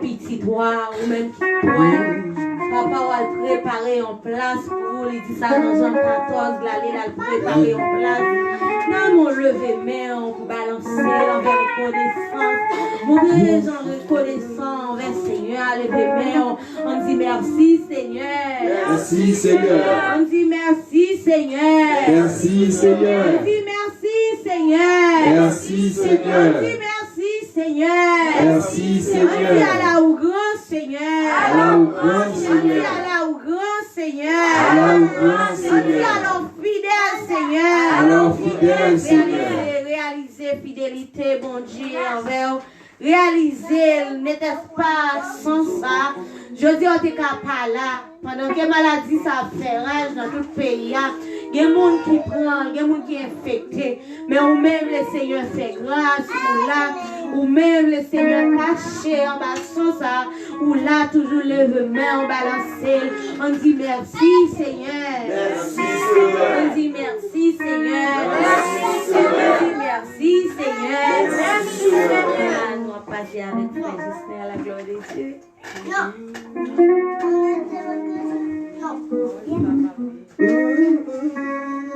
petits toi, ou même qui pointe. Papa va le préparer en place pour vous. Il dit ça dans Jean 14, l'aller la préparer en place. Non, mon levé main, on peut balancer envers reconnaissance. Mon vrai gens reconnaissant envers Seigneur, levé main, on dit merci Seigneur. Merci Seigneur. On dit merci Seigneur. Merci Seigneur. On dit merci Seigneur. Merci Seigneur. On dit merci Seigneur. Merci Seigneur. On dit à la ou grand Seigneur. À la ou grand On dit Seigneur. à la ou grand Seigneur. À la ou grand On dit Seigneur. à l'homme fidèle Seigneur. Alors fidèle Seigneur. Réaliser fidélité, bon Dieu, envers réaliser, n'était-ce pas sans ça. Je dis, on n'est pas là. Pendant que maladie, ça fait rage dans tout le pays. Il y a des gens qui prennent, il y a des gens qui sont infectés. Mais ou même le Seigneur fait grâce, ou là, ou même le Seigneur caché en bas sans ça, ou là, toujours le main en balancé. On dit merci Seigneur. Merci Seigneur. On dit merci Seigneur. Merci Seigneur. On dit merci Seigneur. Merci Seigneur. Nous allons passer avec Frère Justin à la gloire de Dieu.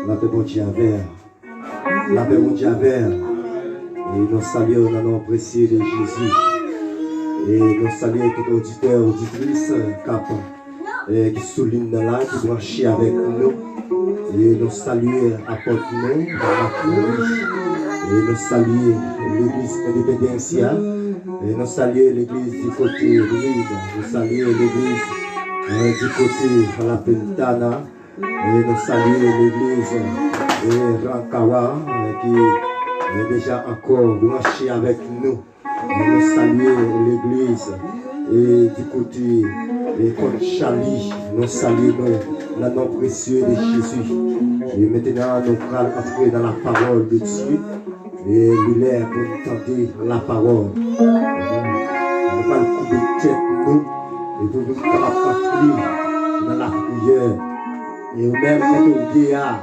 La paix, bon Dieu, avec. La paix, bon Dieu, avec. Et nous saluons dans le nom précieux de Jésus. Et nous saluons tout auditeur, auditrice, cap, qui souligne dans là, qui branche avec nous. Et nous saluons apôtre nous, et nous saluons l'église indépendantiencia. Et nous saluons l'église du côté Ruide. Nous saluons l'église du côté de la Pentana. Et nous saluons l'église Rankawa qui est déjà encore branchée avec nous. Et nous saluons l'église du côté de Conchali. Nous saluons le nom précieux de Jésus. Et maintenant, nous allons entrer dans la parole de Dieu. Et nous allons pour tenter la parole. Nous allons couper tête nous et pour nous entrer dans la prière. Et même quand on vieillard,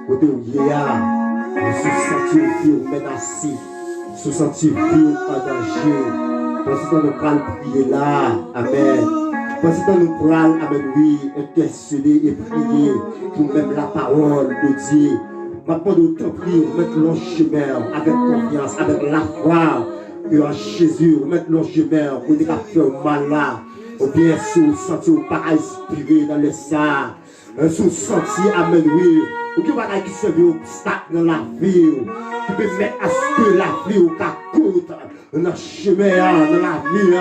nous se sentir menacé, se sentir en danger. Parce que nous allons prier là, amen. Parce que nous allons, amen, oui, intercéder et prier pour même la parole de Dieu. Maintenant, nous t'en prions, mettre le chemin avec confiance, avec la foi que en Jésus, mettre le chemin pour ne pas faire mal là. Ou bien sous sentir pas inspiré dans le sang, sous sentir amen oui, ou qui va qui se veut obstacle dans la vie, qui peut mettre à ce que la vie ou qu'à coûte dans le chemin, dans la vie,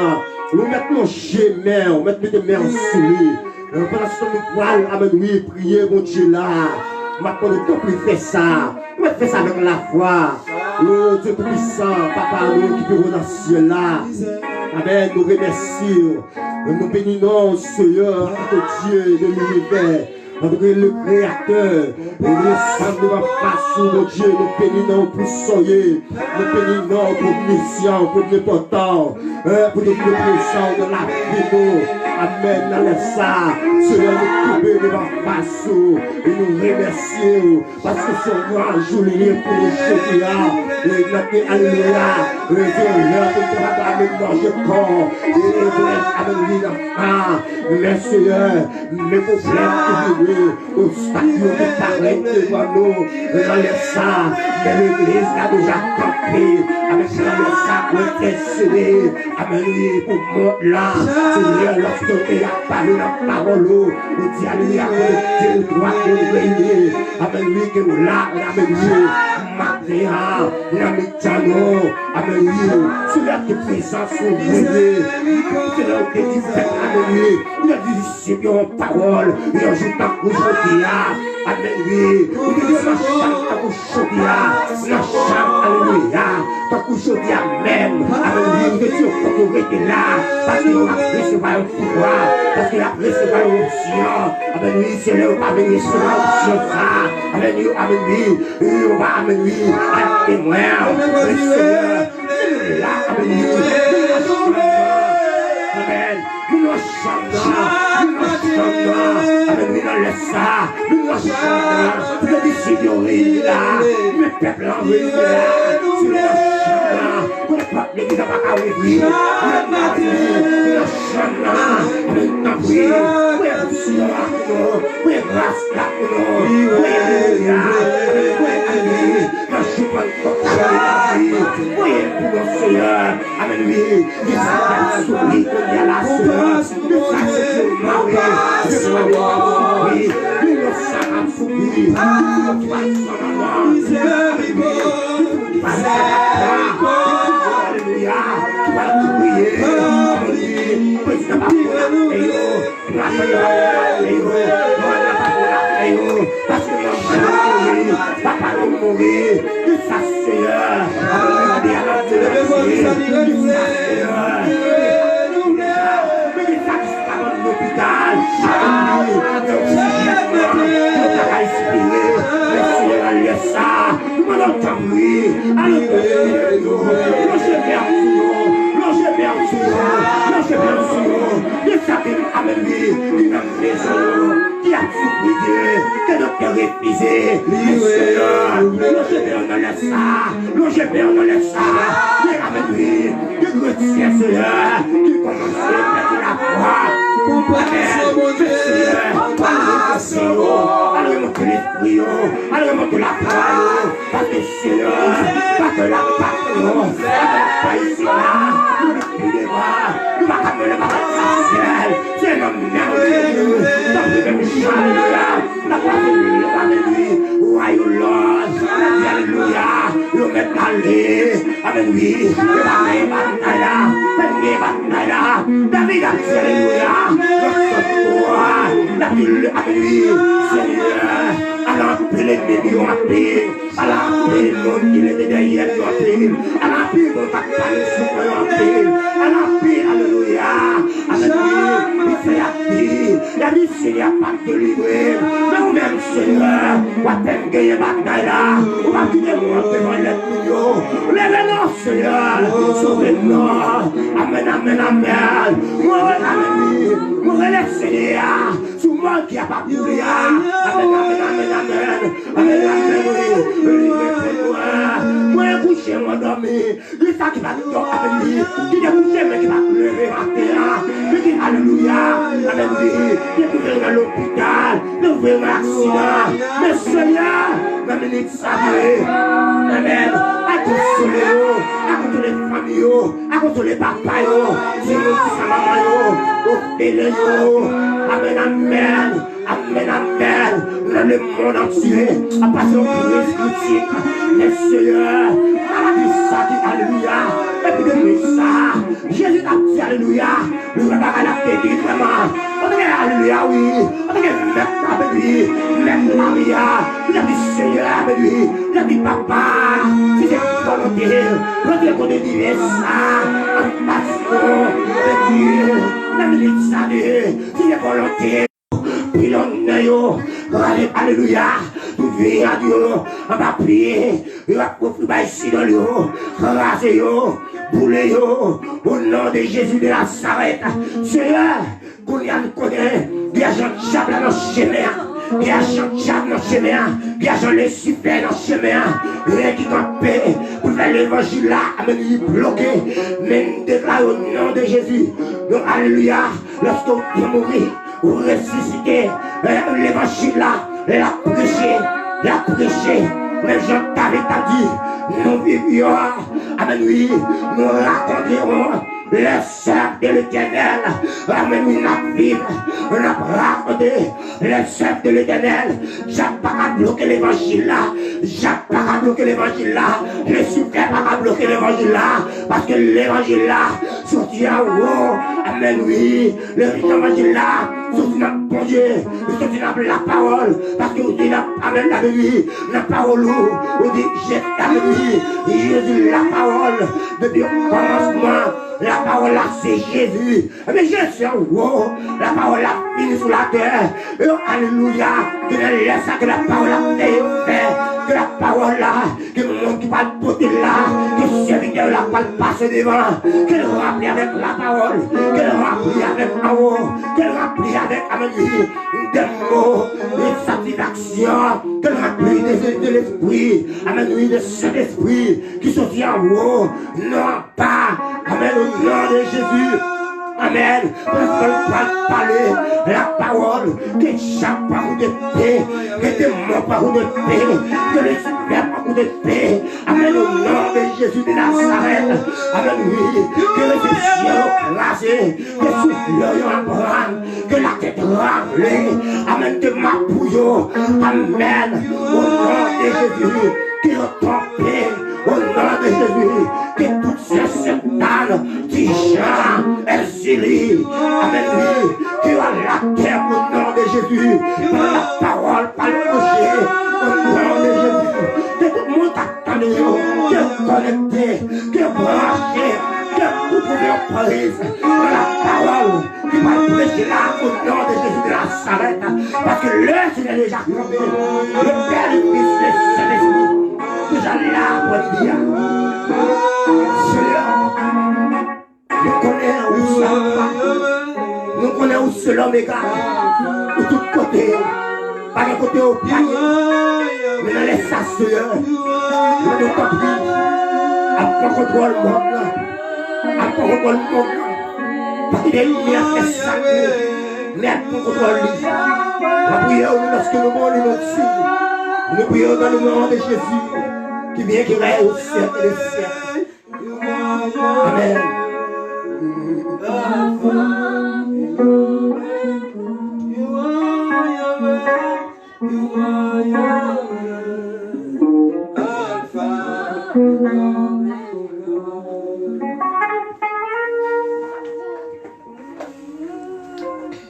nous mettons nos chemin, on met des mains sous lui, pendant ce temps nous pouvons amen oui, prier mon Dieu là, maintenant nous pouvons faire ça, on va faire ça avec la foi, oh Dieu puissant, Papa nous qui peut dans le ciel là. Amen, nous remercions, nous bénissons Seigneur, notre Dieu de l'univers, notre le Créateur, et nous sommes devant face mon Dieu, nous bénissons pour soyer, nous bénissons pour mission, pour l'important, pour nous présents de la vie. Amen, dans le sang, Seigneur, nous couper devant face, et nous remercions, parce que c'est grand jour pour les chrétiens, et notre alléluia, et Dieu, pour travailler dans le corps, et avec lui dans mais Seigneur, mes problèmes qui viennent, obstacles qui paraissent devant nous, dans le sang, mais l'église a déjà campé, avec le sang pour intercéder, avec lui pour moi là, Seigneur, lorsque tu as parlé la parole, nous disons alléluia, que Dieu doit nous veiller, avec lui que nous là, avec lui, Matéa, Namitano, avec lui, celui qui est présent sur vous, Seigneur, qui dit avec lui, il a dit Seigneur parole, il a joué ta aujourd'hui, avec lui, il dit la chambre à aujourd'hui, la chambre, alléluia, ta aujourd'hui même, avec lui, que Dieu faut que là, parce qu'il a recevoir un pouvoir, parce qu'il a recevoir une option, avec lui, c'est là où va venir sur l'option, avec lui, il va avec lui, à témoin, le Seigneur, là, avec lui, amen. Nous chantons, avec lui dans le sang, nous chantons, nous décidons là, le peuple en vie là, sur le chant, pour le peuple, l'église n'a pas qu'à ouvrir. Alléluia. Tout vient à Dieu. On va prier. Il va profiter ici dans le haut. Raser yo. Bouler yo. Au nom de Jésus de Nazareth. Seigneur, qu'on y a nous connaît. Il y a Jean Diable dans le chemin. Il y a Jean Diable dans le chemin. Il y a Jean le super dans le chemin. Rien qui campait pour faire l'évangile là. Amen. Il bloqué. Même déclare au nom de Jésus. Donc, alléluia. Lorsqu'on peut mourir. Ou ressusciter l'évangile là, la prêcher, même Jean David a dit, nous vivions, amen oui, nous raconterons les œuvres de l'Éternel, amen oui, nous vivons, nous raconter les œuvres de l'Éternel. J'ai pas bloqué l'évangile là, j'ai pas bloqué l'évangile là, je suis pas bloquer l'évangile là, parce que l'évangile là, sorti en haut, amen oui, l'évangile là, sorti dans bon Dieu, sorti dans la parole, parce que vous dites, amen la vie, la parole, vous dites, j'ai amen oui, Jésus la parole, depuis le commencement, la parole là c'est Jésus, mais Jésus en haut, la parole là fini sur la terre, et alléluia, que laisse que la parole là fait, que la parole là, que le monde qui va porter là, que le serviteur là va passer devant, qu'elle remplit avec la parole, qu'elle remplit avec l'amour, qu'elle remplit avec des mots de satisfaction, qu'elle remplit de l'esprit, amen, oui, de cet esprit qui sortit en vous, non pas, amen, au nom de Jésus. Amen. Parce qu'on va parler la parole, que chaque parole de paix, que des mots parole de paix, que le super parole de paix. Amen. Au nom de Jésus de Nazareth. Amen. Oui. Que le ciel crasé, que souffle Abraham, que la tête ramblée. Amen. Que ma bouillon. Amen. Au nom de Jésus. Que le paix. Au nom de Jésus, que toutes ces satanes, Tijan, Ersili, Amen, que à la terre au nom de Jésus, par la parole, par le projet, au nom de Jésus, que tout le monde attende, que connecté, que branché, que vous pouvez prise, par la parole, qui va prêcher là au nom de Jésus de Nazareth, parce que l'heure c'est déjà tombé, le Père, le Fils, le Saint-Esprit. Déjà là pour dire, Seigneur, nous connaissons où ça va, nous connaissons où c'est l'homme égard, de tous côtés, pas de côté au pied, mais dans les Seigneur, nous nous compris, à prendre contrôle le monde, à prendre contrôle le monde, parce qu'il est lumière et sacré, mais à prendre contrôle lui. La prière, lorsque nous mourons, nous prions dans le nom de Jésus. Qui vient qui règne au ciel et le ciel. Amen.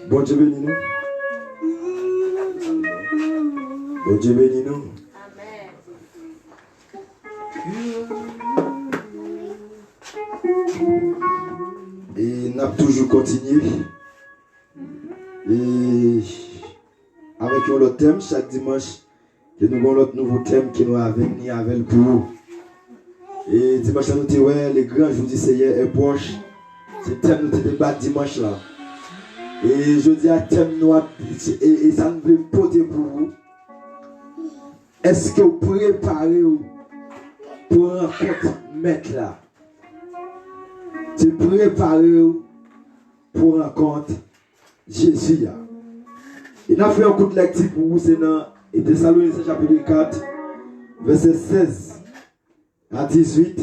Bon Dieu bénis nous. Bon Dieu bénis nous. Et nous avons toujours continué. Et avec un autre thème, chaque dimanche, que nous avons l'autre nouveau thème qui nous a venu avec pour vous. Et dimanche, nous avons dit, les grands jours du Seigneur est proche. C'est le thème nous avons débattu dimanche là. Et je dis à thème noir, et ça nous veut porter pour vous. Est-ce que vous préparez pour rencontrer maître là? Tu préparé pour rencontrer Jésus. Il a fait un coup de lecture pour vous, c'est dans Thessaloniciens chapitre 4, verset 16 à 18.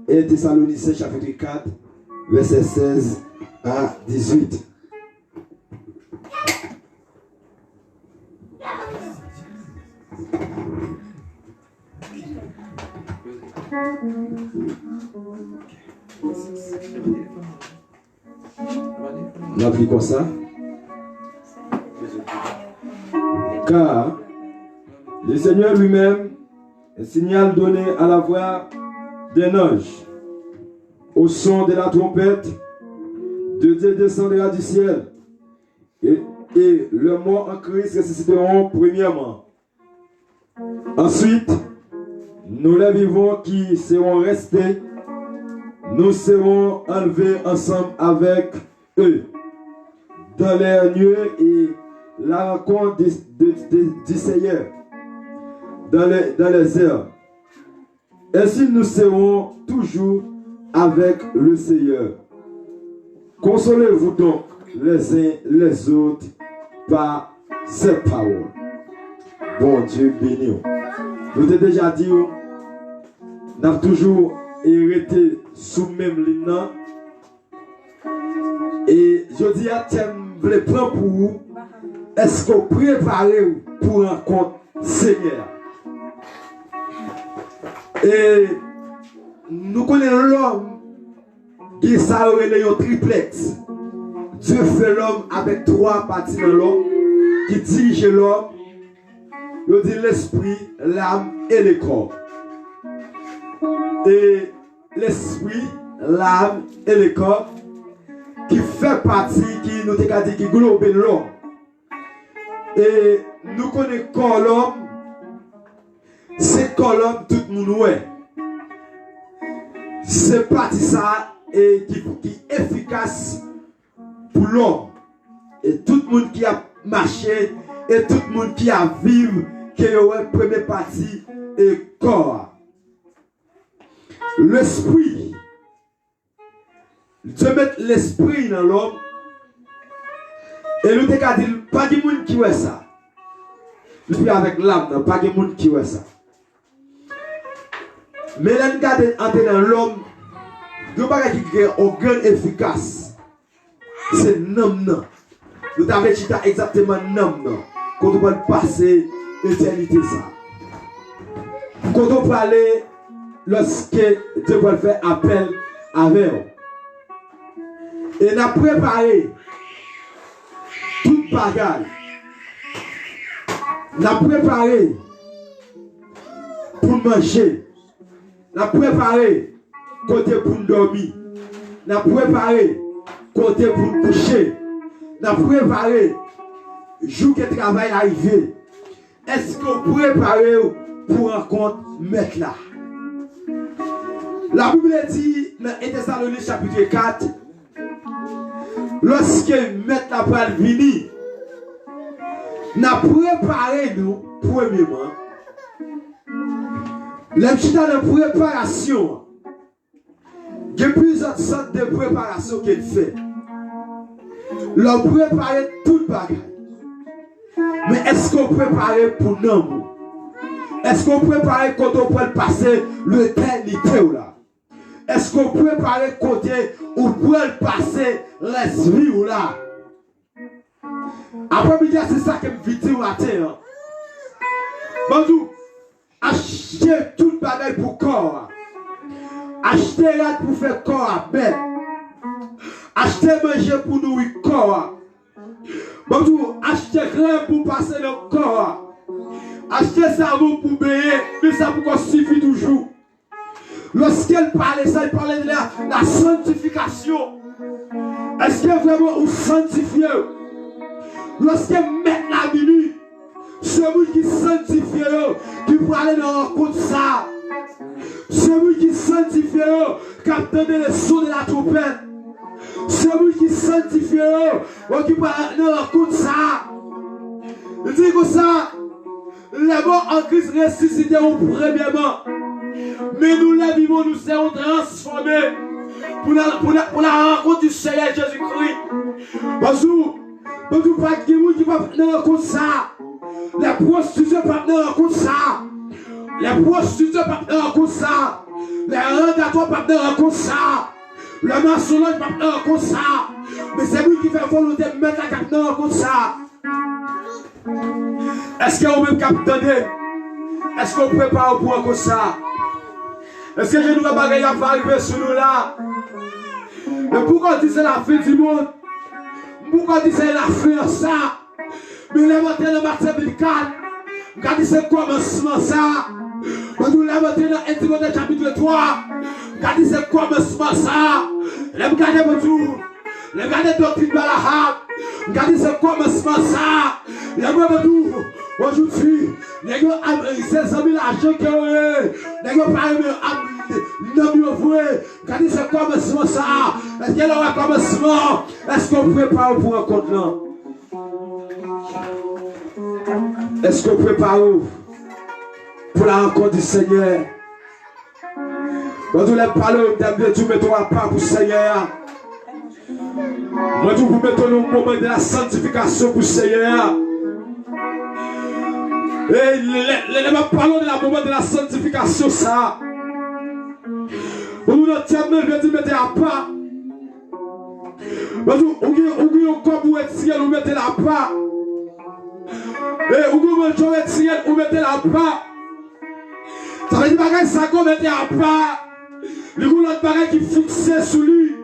Et Thessaloniciens chapitre 4, verset 16 à 18. On applique comme ça. Car le Seigneur lui-même, un signal donné à la voix d'un ange, au son de la trompette, de Dieu descendra du ciel, et le mort en Christ ressusciteront premièrement. Ensuite, nous les vivants qui seront restés, nous serons enlevés ensemble avec eux dans les nuées et la rencontre du Seigneur dans les airs. Ainsi nous serons toujours avec le Seigneur. Consolez-vous donc les uns les autres par ces paroles. Bon Dieu béni. Je vous ai déjà dit, nous avons toujours hérité sous même ligne. Et je dis à thème, je le prends pour vous. Est-ce que vous préparez pour rencontrer Seigneur? Et nous connaissons l'homme qui s'appelle un triplex. Dieu fait l'homme avec trois parties dans l'homme qui dirige l'homme. Il dit l'esprit, l'âme et le corps. Et l'esprit, l'âme et le corps qui fait partie, qui nous dit, qui globe l'homme. Et nous connaissons l'homme c'est colonne tout le monde ouais. C'est parti ça et qui est efficace pour l'homme. Et tout le monde qui a marché et tout le monde qui a vécu qui est la première partie et corps. L'esprit. Dieu met l'esprit dans l'homme. Et nous avons dit, pas de monde qui voit ça. Nous sommes avec l'âme, pas de monde qui voit ça. Mais là, nous avons dans l'homme, nous avons qui est organe efficace. C'est nom. Nous avons dit exactement nom. Quand on va passer l'éternité, ça. Quand on peut aller, lorsque Dieu va faire appel avec eux. Et nous avons préparé toute bagarre. Nous avons préparé pour manger. Nous avons préparé côté pour dormir. Nous avons préparé côté pour coucher. Nous avons préparé jour que le travail arrivé. Est-ce que vous préparez pour rencontrer maître là? La Bible dit dans Thessaloniciens chapitre 4, lorsque maître la va venir, nous avons préparé nous, premièrement, les petits dans la préparation. Il y a plusieurs sortes de préparation qu'il fait. Leur préparer tout le bagage. Mais est-ce qu'on prépare pour nous? Est-ce qu'on prépare quand on peut passer l'éternité là? Est-ce qu'on prépare côté où on peut passer les vies là? Après, c'est ça que je veux dire matin. Bonjour, achetez tout le bagage pour corps. Achetez là pour faire corps à bête. Achetez manger pour nourrir corps. Bonjour, achetez rien pour passer le corps. Achetez savon pour baigner, mais ça pour qu'on suffit toujours. Lorsqu'elle parlait ça, elle parlait de la sanctification. Est-ce que vraiment vous sanctifiez? Lorsqu'elle met la minute, celui qui sanctifie, qui peut aller dans la rencontre ça. Celui qui sanctifie, qui a donné le son de la trompette. Celui qui sanctifie, qui peut aller dans la rencontre ça. Il dit que ça, les morts en Christ ressusciteront premièrement. Mais nous les vivons, nous serons transformés pour la rencontre du Seigneur Jésus-Christ. Bonjour, pas de monde qui va dans la rencontre ça. Les prostituées ne peuvent pas dans la rencontre ça. Les prostituées ne peuvent pas dans la rencontre ça. Les randatoires ne peuvent pas dans la rencontre ça. Le maçonnage ne peut pas dans la rencontre ça. Mais c'est lui qui fait volonté de mettre la cape dans la rencontre ça. Est-ce qu'on peut capter? Est-ce qu'on prépare pour un ça? Est-ce que je nous bagaille à arriver sur nous là? Mais pourquoi on dit c'est la fin du monde? Pourquoi on dit c'est la fin ça? Mais les matins dans Matthieu 24, on dit c'est commencement ça? Nous les matins dans 1 Timothée chapitre 3, on dit c'est commencement ça? Les regardez bonjour, les regardez doctrine de la Hab, on dit c'est commencement ça? Les regardez bonjour. Aujourd'hui, les gars, c'est 100 000 argent qui ont eu. Les gars, par exemple, non, quand ils sont commencement ça, est-ce qu'il y a un commencement? Est-ce qu'on prépare pour un compte là? Est-ce qu'on prépare pour la rencontre du Seigneur? Moi, je voulais parler de tout, mettons à part pour le Seigneur. Moi, je vous mettons le moment de la sanctification pour le Seigneur. Et les parlons de la moment de la sanctification, ça. Vous nous tiendrez, je dis, mettez à part. Vous comme vous êtes ciel, vous mettez la part. Et vous êtes ciel, vous mettez la part. Ça veut dire que ça qu'on mettez à part. Il y a l'autre bagage qui fixe sur lui.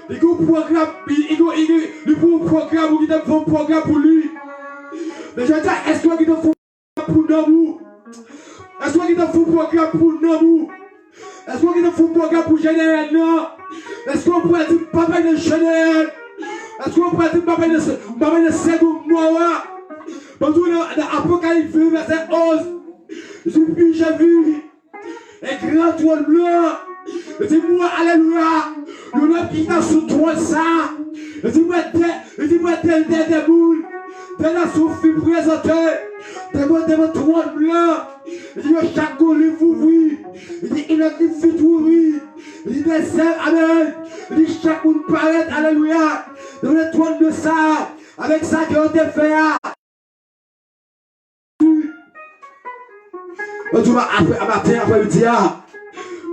Il y a un programme, il faut un programme, il faut un programme pour lui. Mais je veux dire, est-ce qu'il faut pour nous? Est-ce qu'il faut un programme pour nous? Est-ce qu'il faut un programme pour général? Est-ce qu'on pourrait dire papa de général? Est-ce qu'on pourrait dire papa de second mois? Dans l'Apocalypse verset 11, Puis j'ai vu un grand trône blanc. Dis-moi, alléluia, le homme qui est dans ce trône ça. Dis-moi, des boules, de la souffle présentée, devant trône blanc. Il dit, chaque livre ouvri. Il dit, il a dit, fit ouvri. Il dit, des ailes, amen. Il dit, chaque monde paraît, alléluia, devant le trône de ça, avec ça qui a été fait. Après-midi,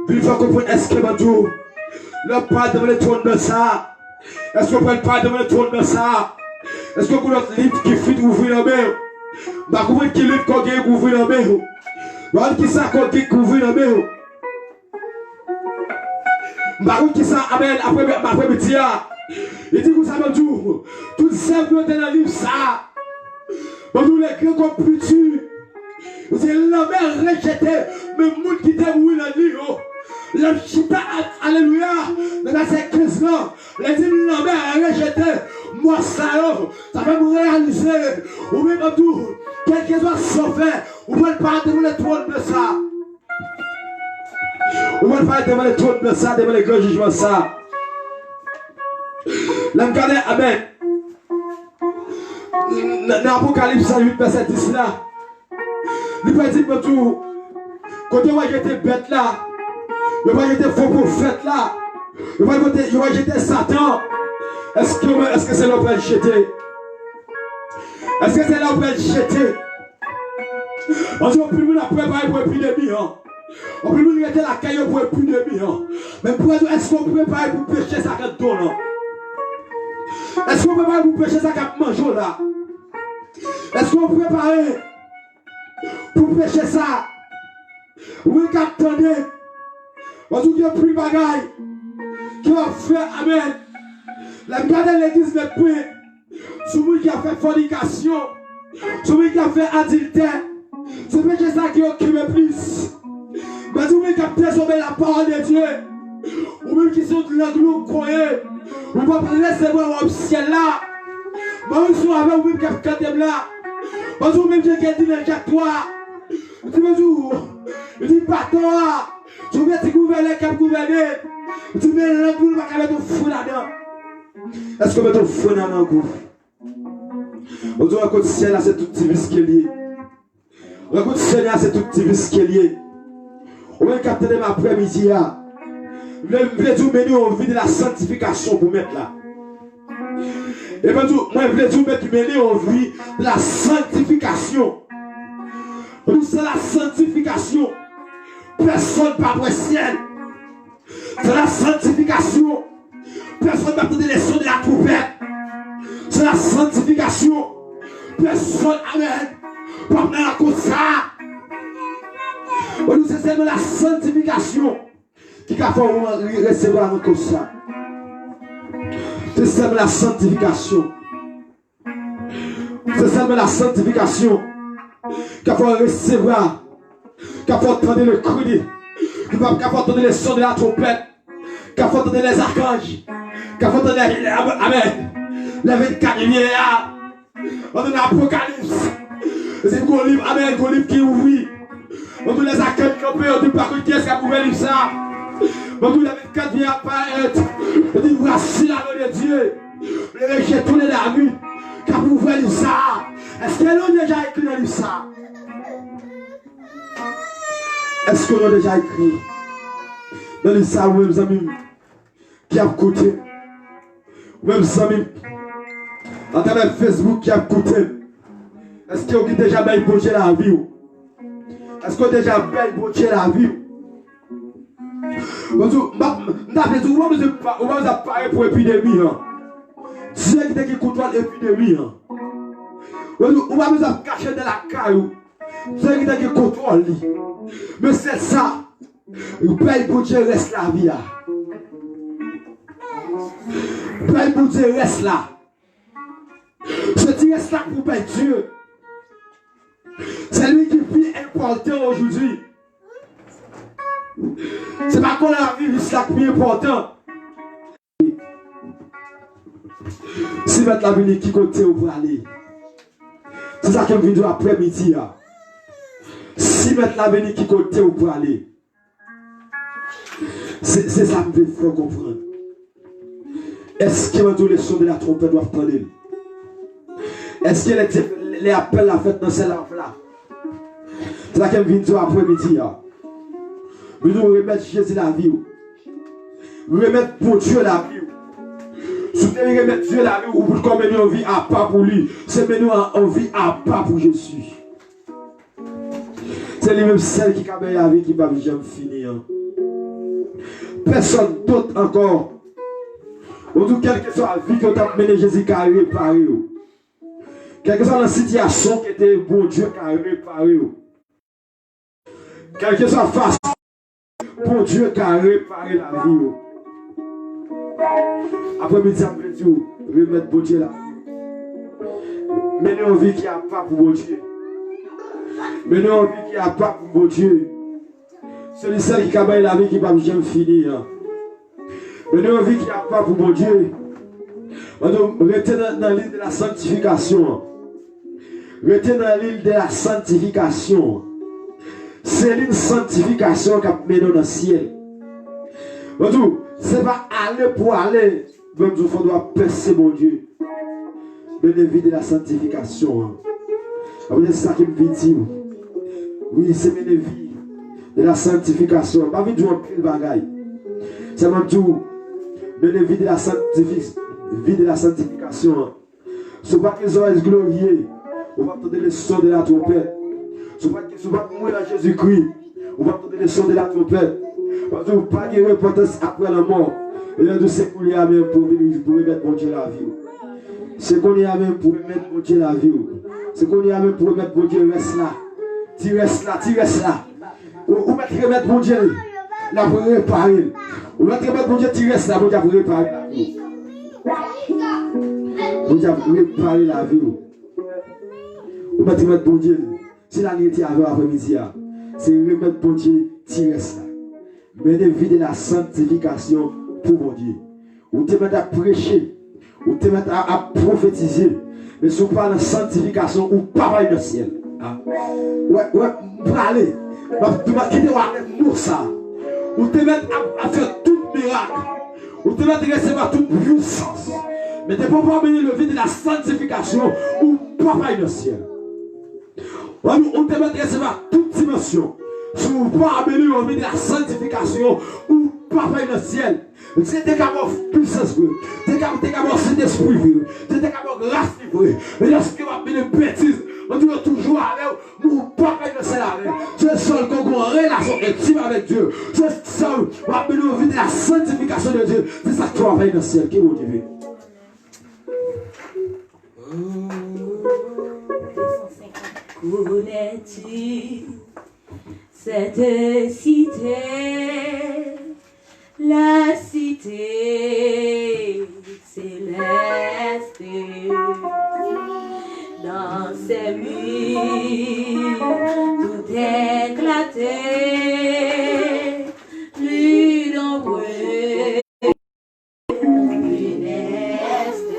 puis il faut comprendre, est-ce que Badou, le pas devant le trône de ça, est-ce qu'on peut pas devant le trône de ça, est-ce qu'on peut notre livre qui fit ouvrir la main, ma comment qui livre qu'on gagne ouvrir la main, ma qui ça qu'on gagne ouvrir la main, ma qui ça, amen, après-midi, il dit que ça Badou, tout ça veut être dans le livre ça, Badou les grands comme plus. C'est la mère rejetée, mais le monde qui t'a mouru la nuit. La chita, alléluia, dans la 15 ans, les dit la mère rejetée, moi ça va me réaliser. Ou même tout, quelqu'un doit sauver, ou va pas devant le trône de ça. Ou va pas devant le trône de ça, devant le grand jugement ça. L'Amen, amen. Dans l'Apocalypse 8, verset 10 là. Il peut dire que tout, quand il va jeter bête là, il va jeter faux prophète là, il va jeter Satan. Est-ce que c'est là où il va jeter? Est-ce que c'est là où il va jeter? On dit qu'on peut nous préparer pour l'épidémie. On peut nous mettre la caille pour l'épidémie. Mais est-ce qu'on peut préparer pour pécher ça quand on donne? Est-ce qu'on peut préparer pour pécher ça quand on mange là? Est-ce qu'on peut préparer pour pécher ça? Oui, qu'attendez. On dit qu'il y a plus de bagaille qui va faire, amen. La garde de l'église de paix, celui qui a fait fornication, celui qui a fait adultère, c'est péché ça qui occupe plus. Mais celui qui a désobéi la parole de Dieu, ou même qui sont de l'anglo croyé, ou pas laisser voir au ciel là, mais ils sont avec ou même qui a fait là. Parce que même j'ai dit dans Jacques 3, il dit pas toi, tu veux te gouverner comme gouverner, tu veux l'angle pas mettre ton fou là-dedans. Est-ce que mettre ton fou là-dedans gouffre? On dit que le ciel là c'est tout petit vis qui est lié. On dit que le ciel là c'est tout petit vis qui est lié. On va capter de après-midi là. Je voulais dire mener en vie de la sanctification pour mettre là. Et bien, moi, je voulais dire mener en vie de la sanctification. C'est la sanctification. Personne ne part au ciel. C'est la sanctification. Personne ne va prendre les sons de la trompette. C'est la sanctification. Personne, amen, ne va prendre la cause ça. C'est seulement la sanctification qui va faire recevoir notre cause ça. C'est seulement la sanctification. C'est seulement la sanctification qu'il faut recevoir, qu'il faut entendre le cri, qu'il faut entendre les sons de la trompette, qu'il faut entendre les archanges, qu'il faut entendre les amen, les 24 lumières, on donne l'Apocalypse. C'est un livre, amen, un livre qui ouvre. On donne les archanges qui ont peur, on ne dit pas qui est-ce qui a ouvert le livre ça. On donne les 24 vient apparaître. On dit voici la main de Dieu. Le j'ai tourné la nuit. Qui a ouvert le livre ça. Est-ce qu'elle a déjà écrit dans le livre ça? Est-ce qu'on a déjà écrit dans le livre ça, ou même amis qui a écouté, ou même amis à travers Facebook qui a écouté? Est-ce qu'on a déjà bien bouger la vie? Est-ce qu'on a déjà bien bouger la vie? On va parler pour l'épidémie. C'est qui contrôle l'épidémie. On va nous cacher dans la caillou. C'est qui contrôle. Mais c'est ça. Le Père pour Dieu reste la vie. Le Père pour Dieu reste là. Je dis reste là pour Père Dieu. C'est lui qui est plus important aujourd'hui. C'est pas qu'on a vu c'est la plus important. Si mettre la vie qui côté où pour aller. C'est ça que je viens après-midi. Si mettre l'avenir qui côté ou pour aller. C'est ça que je veux comprendre. Est-ce que les sons de la trompette doivent prendre? Est-ce que les appels à fête dans celle-là? C'est là qu'elle vient dire après-midi. Nous devons remettre Jésus la vie. Remettre pour Dieu la vie. Si vous devez remettre Dieu la vie, ou pour qu'on mène une vie à part pour lui, c'est mener une vie à part pour Jésus. C'est lui-même celle qui a la vie qui ne va jamais finir. Personne d'autre encore. Ou tout quelle que soit la vie que tu as mené, Jésus qui a réparé. Quelle que soit la situation qui était bon Dieu qui a réparé. Quelle que soit la façon, bon Dieu qui a réparé la vie. Après-midi, après tout, remettre bon Dieu la vie. Mener une vie qui n'a pas pour bon Dieu. Mener une vie qui n'a pas pour bon Dieu. Celui qui a la vie qui ne va jamais finir. Mener une vie qui n'a pas pour bon Dieu. Restez dans l'île de la sanctification. Restez dans l'île de la sanctification. C'est une sanctification qui a mené dans le ciel. Ce n'est pas aller pour aller. Même il faut percer mon Dieu. Mener une vie de la sanctification. C'est ça qui me dit. Oui, c'est mener une vie de la sanctification. Pas vite jouer un pile bagaille. C'est même tout. Mener une vie de la sanctification. Vie de la sanctification. Ce n'est pas qu'ils ont glorieux. On va entendre le son de la trompette. Ce n'est pas qu'ils vont mourir à Jésus-Christ. On va entendre le son de la trompette. Parce que pas de repentance après la mort. Et là, c'est qu'on y a même pour venir pour remettre mon Dieu la vie. C'est qu'on y a même pour remettre mon Dieu la vie. C'est qu'on y a même pour remettre mon Dieu reste là. Tu restes là, tu restes là. Ou remettre mon Dieu là pour réparer. Ou remettre mon Dieu, tu restes là pour réparer la vie. Mon Dieu pour réparer la vie. Ou remettre mon Dieu. Si la nuit est après-midi, c'est remettre mon Dieu, tu restes là. Mener vie de la sanctification pour mon Dieu. Ou te mettre à prêcher, ou te mettre à prophétiser. Mais si vous parlez de sanctification, ou pas dans le ciel. Ouais, pour aller. Tu vas quitter avec nous ça. Ou te mettre à faire tout miracle. Ou te mettre à recevoir toute puissance. Mais tu ne peux pas mener le vie de la sanctification, ou pas dans le ciel. On te met à recevoir toute dimension. Si vous ne pouvez pas amener au milieu de la sanctification ou pas dans le ciel, c'est des camarades puissance, des camarades Saint-Esprit, des camarades grâce livrée. Mais lorsque vous avez des bêtises, on doit toujours aller, nous pas dans le ciel avec. C'est seul qu'on a une relation intime avec Dieu. C'est seul qu'on va amener au milieu de la sanctification de Dieu. C'est ça que tu vas faire dans le ciel. Qui vous dit? Connais-tu cette cité, la cité céleste, dans ses murs tout éclaté, plus nombreux, funeste.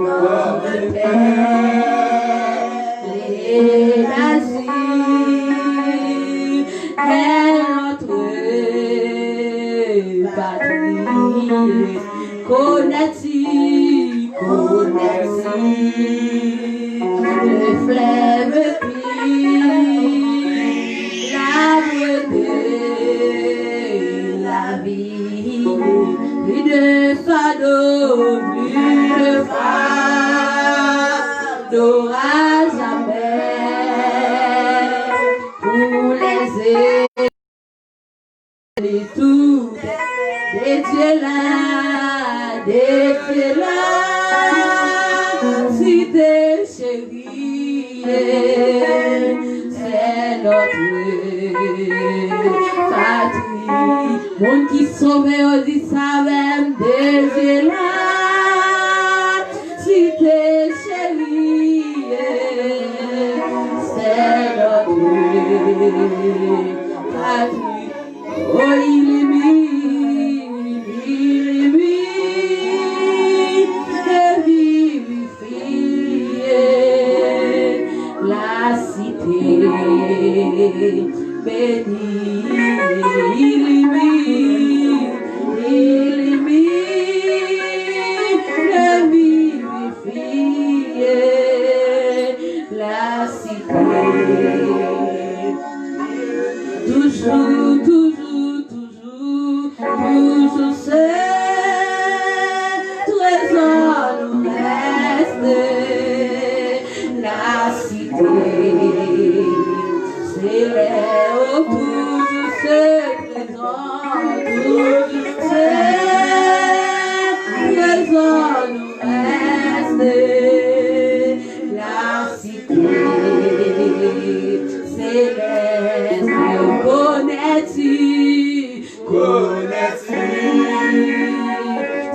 notre Père, l'asile est notre patrie. Connais-tu le fleuve pire, l'arbre de la vie, plus de fardeau, plus de fardeau à jamais pour les et tout des dieux là, si t'es chérie, c'est notre patrie. Monde qui sauve on dit ça même des dieux là, si t'es chérie, c'est notre patrie. Oh, il est la cité bénie, il la cité, toujours c'est trésor nous reste, la cité célèbre, toujours c'est trésor, toujours c'est trésor nous reste, la cité céleste. Connais-tu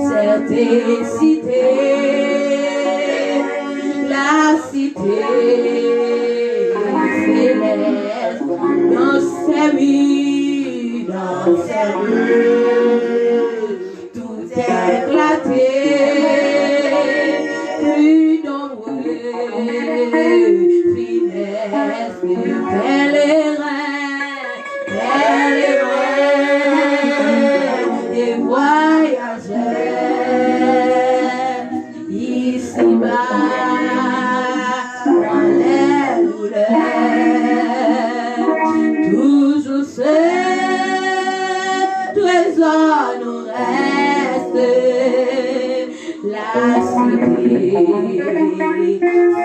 cette cité, la cité céleste, dans ses murs, tout éclaté, plus nombreux, finesse de pèlerins, des voyageurs, ici-bas, dans les douleurs, toujours ce trésor nous reste, la cité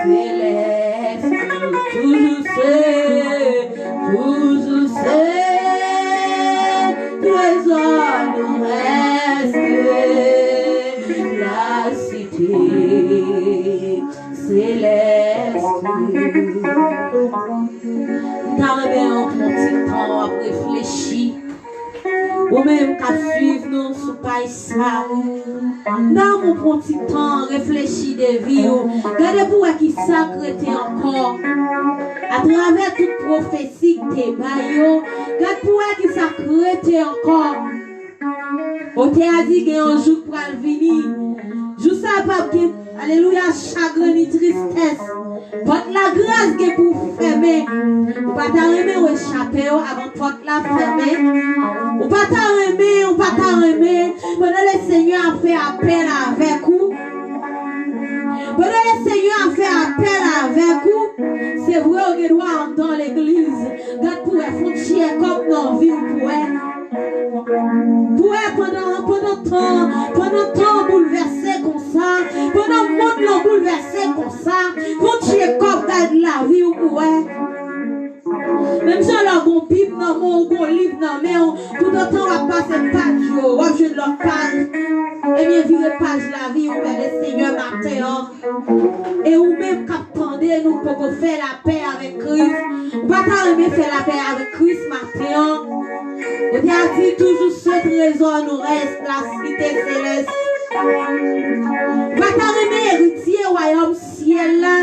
céleste, toujours ce trésor nous reste, la cité céleste. T'as remis un petit temps à réfléchir, ou même qu'à suivre nous sous paille ça. Dans mon petit temps, réfléchis des vies, regardez pour qui sacré encore. À travers toute prophétie que t'es baillot, regarde pour qui sacré encore. On t'a dit qu'il y a un jour pour venir. Je sais pas que, alléluia, chagrin et tristesse. Votre la grâce que pour fermer. Ou pas t'arrimer ou échapper avant votre la fermer. Ou pas t'arrimer, Pendant le Seigneur a fait appel avec vous. Pendant le Seigneur a fait appel avec vous. C'est vrai qu'on doit entendre l'église. God pourrait faire comme dans la vie pendant temps bouleversé comme ça, pendant le monde l'ont bouleversé comme ça, faut tuer comme dans la vie ou ouais. Même si on a un Bible dans mon livre dans mais tout le temps on va passer page ou je de l'autre page. Et bien virer page la vie ou le Seigneur matin. Et ou même qu'attendez nous pour faire la paix avec Christ. On va pas aimer faire la paix avec Christ matin. On a dit toujours ce trésor nous reste la cité céleste. On va pas aimer héritier royaume ciel là.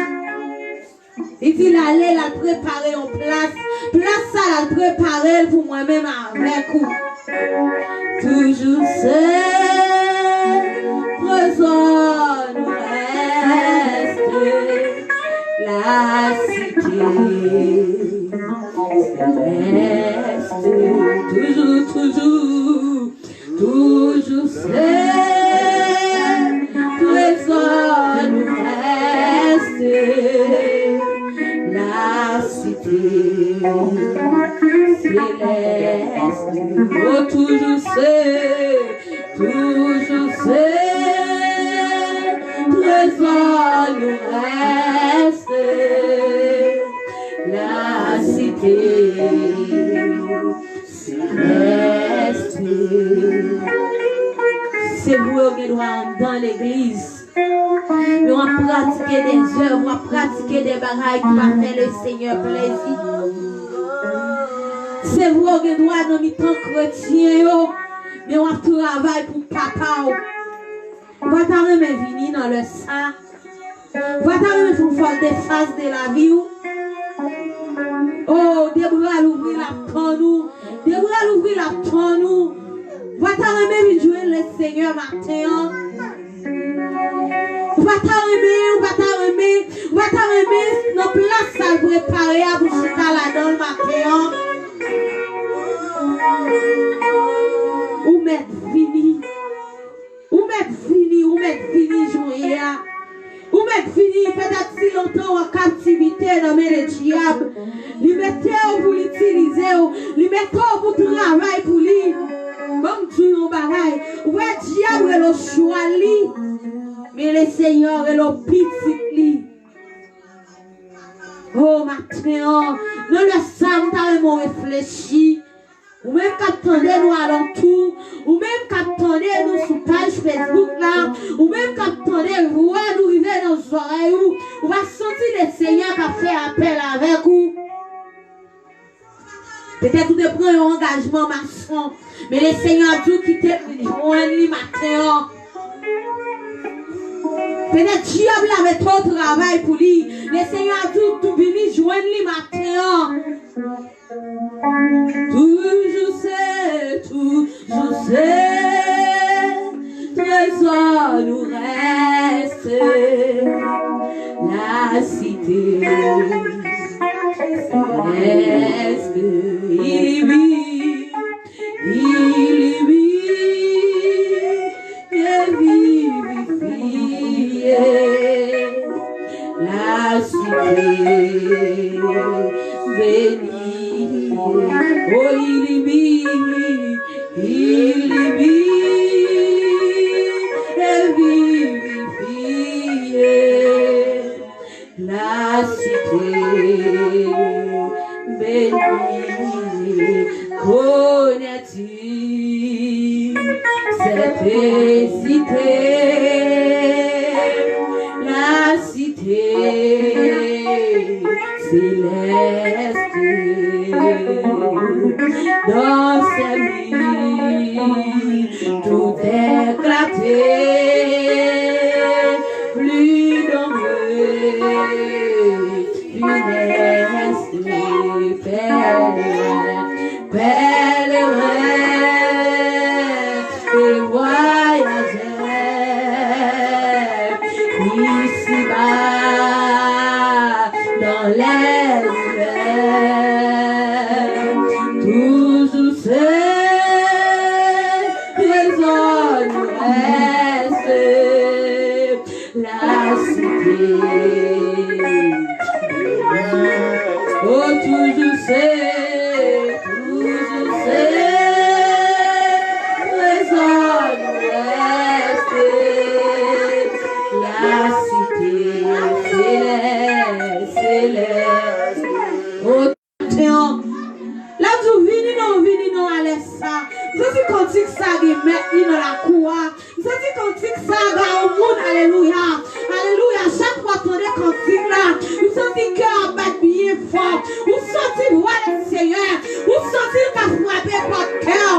Il dit l'aller la préparer en place. Place ça la préparer pour moi-même avec vous. Toujours ce trésor nous reste. la cité céleste, toujours c'est trésor nous reste, la cité céleste, oh toujours c'est trésor nous reste, la cité céleste. C'est vous qui doit dans l'église. Mais on va pratiquer des œuvres, on va pratiquer des bagailles qui vont faire le Seigneur plaisir. C'est vous qui doit dans mes temps chrétiens, mais on va travailler pour papa. On va t'arrêter venir dans le sang. On va t'arrêter pour faire des phases de la vie. Oh, des bras l'ouvrir la nous. Des bras l'ouvrir la nous. On va t'arrêter jouer le Seigneur matin. On va t'arrêter dans place à préparer à vous chita là dans le matin. Ou mettre fini jouer. Ou mettre fini peut-être si longtemps en captivité dans le diable. Lui mettez pour l'utiliser, lui mettez pour travailler pour lui. Bon Dieu, on bagaille. Ouais, diable est le choix li. Mais le Seigneur est le petit li. Oh, matin, nous le savons, nous réfléchi. Ou même qu'attendez nous alentour, ou même qu'attendez nous sur page Facebook là, ou même qu'attendez vous nous arriver dans nos oreilles, ou va sentir le Seigneur qui a fait appel avec vous. Peut-être vous devez prendre un engagement maçon, mais le Seigneur a dit qu'il t'est joint matin. Peut-être diable avait trop de travail pour lui. Le Seigneur a dit tout venir joindre lui matin. Toujours c'est, trésor nous reste, la cité céleste, il vit, vivifié, la cité bénie, oh il vit, vivifié, la cité bénie, connais-tu cette cité, la cité céleste, dans ses nuits tout éclaté, plus nombreux, funeste, pèlerin et voyageurs, ici-bas dans les airs, toujours c'est trésor nous reste, la cité. Oh, toujours c'est trésor nous reste, la cité céleste. Oh, tiens, là tu vini non à l'essa. Je dis qu'on dit que ça remet dans la cour. Je dis qu'on dit que ça va au monde, alléluia. Alléluia, chaque fois qu'on est cantique là, vous sentez que cœur bat bien fort. Vous sentez voir le Seigneur. Vous sentez qu'à frapper votre cœur.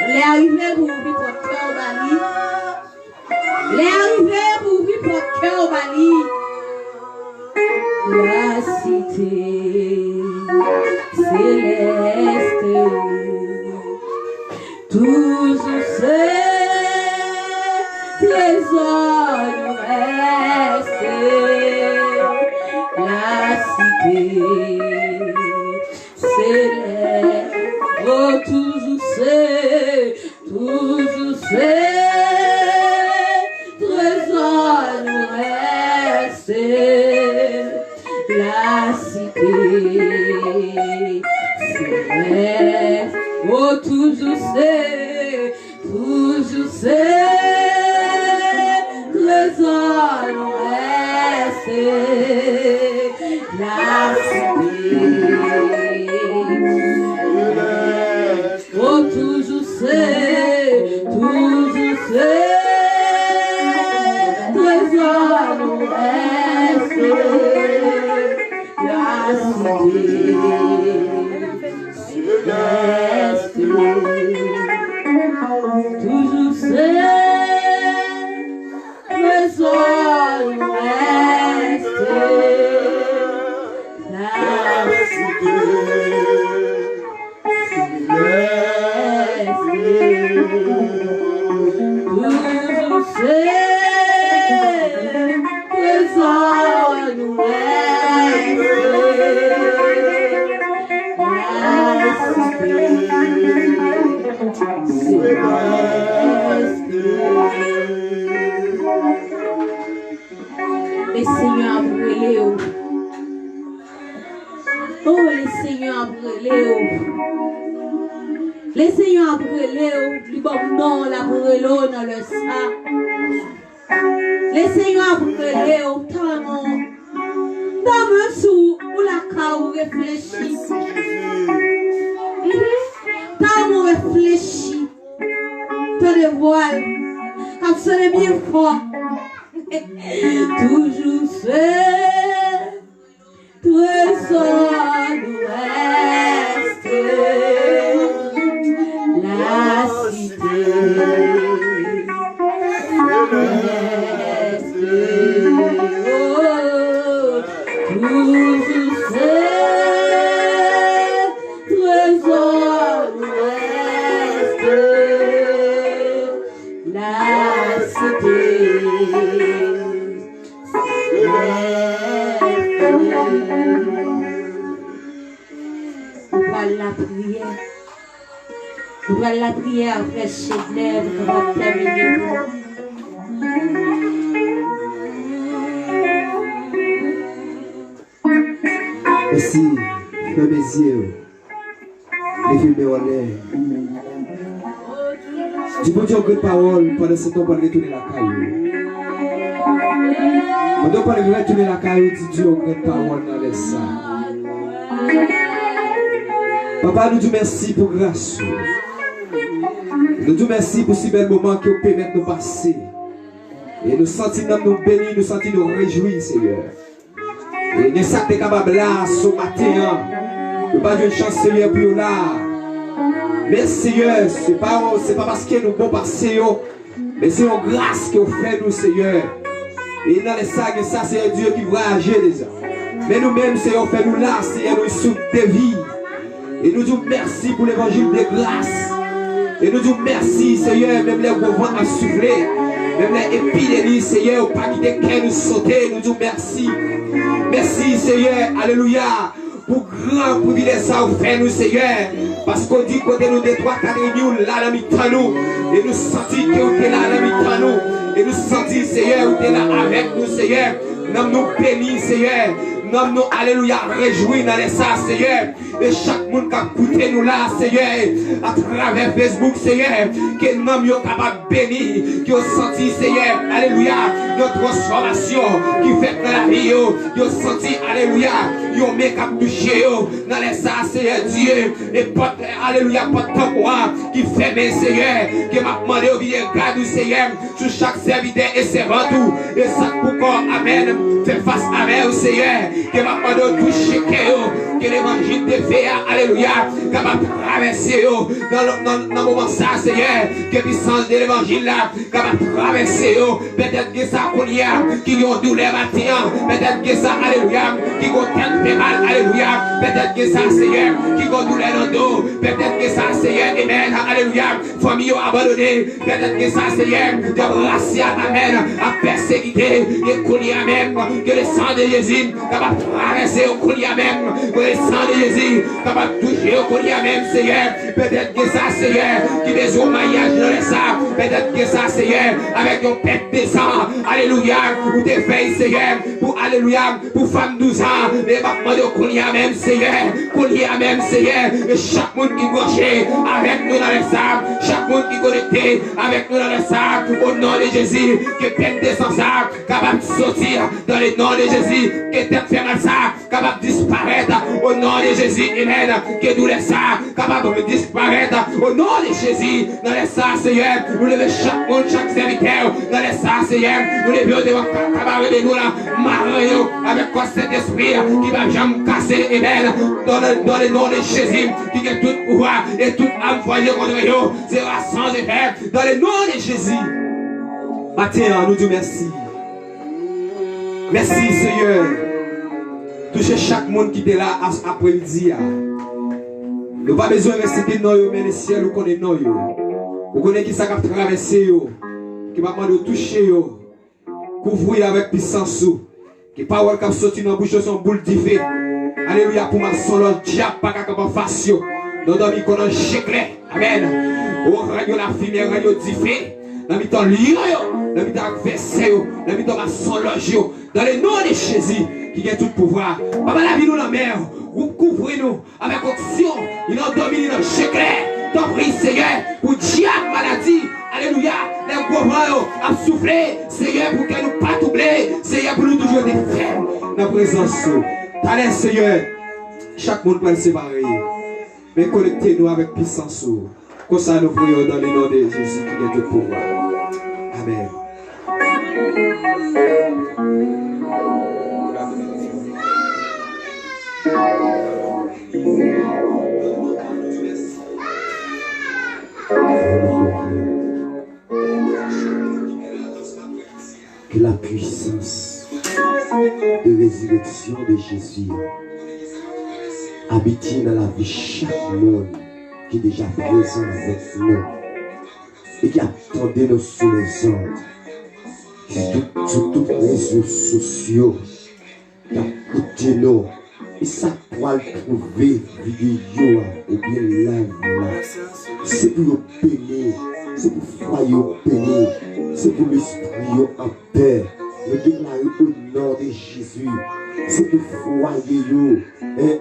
Les arrivés pour ouvrir votre cœur au Bali. Les arrivés pour ouvrir votre cœur au Bali. La cité céleste, toujours c'est trésor nous reste, c'est la cité. C'est oh, toujours c'est trésor nous reste la cité. Oh, toujours c'est trésor nous reste la cité. Céleste, toujours c'est trésor nous reste la cité. Toujours c'est trésor nous reste les Seigneurs brûlés. Oh, les Seigneurs brûlés. Les Seigneurs brûlés. Du bon nom, la brûlée dans le sang. Les Seigneurs brûlés. Dans le sou, où la caou réfléchit. Dans mon réfléchi. Dans les voiles. Comme ça, les bien fort. Toujours c'est trésor nous reste la cité. Toujours c'est trésor nous reste la cité. Nous prenons la prière après chez lèvres pour terminer. Merci, fermez mes yeux, les films en l'air. Tu peux dire une parole pendant ce temps pour retourner la caillou. Pendant qu'on retourner la caillou, tu dis une parole dans les salles. Papa, nous disons merci pour grâce. Nous disons merci pour si bel moment que vous permettez de nous passer. Et nous sentons nous bénis, nous sentons nous réjouir, Seigneur. Et nous sommes capables là, ce matin. Nous pas une chance, Seigneur, pour là. Mais Seigneur, ce n'est pas parce que nous bon passer, mais c'est une grâce que vous faites, nous, Seigneur. Et dans les sacs, ça, c'est Dieu qui va agir déjà. Mais nous-mêmes, Seigneur, fait nous là, Seigneur, nous sommes des vies. Et nous disons merci pour l'évangile de grâce. Et nous disons merci, Seigneur, même les gros vents à souffler, même les épidémies, Seigneur, pas qui qu'à nous sauter, nous disons merci. Merci, Seigneur, alléluia, pour grand privilège ça vous fait nous, Seigneur. Parce qu'on dit côté nous des 3-4 réunions là dans mi-temps nous. Et nous sentons que vous êtes là dans mi-temps nous. Et nous sentons, Seigneur, vous êtes là avec nous, Seigneur. Nous bénis, Seigneur. Nous, alléluia, réjouis dans les salles, Seigneur. Et chaque monde qui a écouté nous là, Seigneur, à travers Facebook, Seigneur, que nous sommes capables de bénir, qui ont senti, Seigneur, alléluia, notre transformation qui fait dans la vie, qui ont senti, alléluia, qui ont mis cap toucher dans les salles, Seigneur Dieu, et pas, alléluia, pas de temps qui fait, mes Seigneur, qui m'a demandé au bien garde, Seigneur, sur chaque serviteur et servant tout, et ça pourquoi, amen, fait face à vous, Seigneur. Que m'a demandé de toucher que l'évangile de fait, alléluia, capable de traverser dans le moment ça, Seigneur, que puissance de l'évangile là, capable de traverser, peut-être que ça qu'on y a, qui ont douleur matin, peut-être que ça, alléluia, qui ont tellement fait mal, alléluia. Peut-être que ça, Seigneur, qui va douleur dans le dos. Peut-être que ça, Seigneur, amen, alléluia. Famille abandonnée. Peut-être que ça, Seigneur, de racial, amen, à persécuter, et couler même, que le sang de Jésus, capable de traverser au couler même, que le sang de Jésus, capable de toucher au couler même, Seigneur. Peut-être que ça, Seigneur, qui besoin de maillage dans les sables. Peut-être que ça, Seigneur, avec une pète de sang, alléluia, pour tes filles, Seigneur, pour alléluia, pour femme 12 ans, et battement de couler même, Seigneur, couler même, Seigneur, et chaque monde qui branché avec nous dans les sables, chaque monde qui connecté avec nous dans les sables, au nom de Jésus, que peine de sang ça, capable de sortir dans le nom de Jésus, que tête fait mal ça, capable de disparaître au nom de Jésus, amen, que douleur ça, capable de disparaître au nom de Jésus, dans les sables, Seigneur, nous levons chaque monde, chaque serviteur, dans les sables, Seigneur, nous levons devant cabaret de nous là, Mario, avec quoi cet esprit qui va jamais casser, amen, dans le nom de Jésus, qui a tout pouvoir et toute âme voyée contre eux, c'est la sang de fer, dans le nom de Jésus. Matin, nous disons merci. Merci, Seigneur. Touchez chaque monde qui est là après-midi. Nous n'avons pas besoin de rester dans nous, mais le ciel nous connaît nous. Vous connaissez qui ça qui a traversé, qui va demander de toucher, couvrir avec puissance, qui parole qui a sorti dans la bouche de son boule de feu. Alléluia, pour ma son, le diable, pas qu'à face. Nous dormons qu'on a chéclé. Amen. Oh, radio la fumée, radio diffé. Nous mettons lion, nous mettons verset, nous mettons ma son loge, dans le nom de Jésus, qui a tout pouvoir. Papa, la vie nous la mer, vous couvrez-nous avec option. Il a dominé dans le secret. T'en prie, Seigneur, pour diable maladie. Alléluia. Les gros bras à souffler. Seigneur, pour que nous pas troubler. Seigneur, pour nous toujours être fermes dans la présence. Allez, Seigneur, chaque monde peut le séparer. Mais connectez-nous avec puissance. Comme ça, nous prions dans le nom de Jésus qui a tout pouvoir. Amen. Que la puissance de résurrection de Jésus habite dans la vie de chaque monde qui est déjà présent avec nous et qui attendait nous sur les ondes, sur tous les réseaux sociaux, qui a écouté nous. Et ça pourra trouver vidéo ou bien live là. C'est pour nous bénir, c'est pour foyer bénir, c'est pour l'esprit en paix. Nous déclarons au nom de Jésus. C'est pour foyer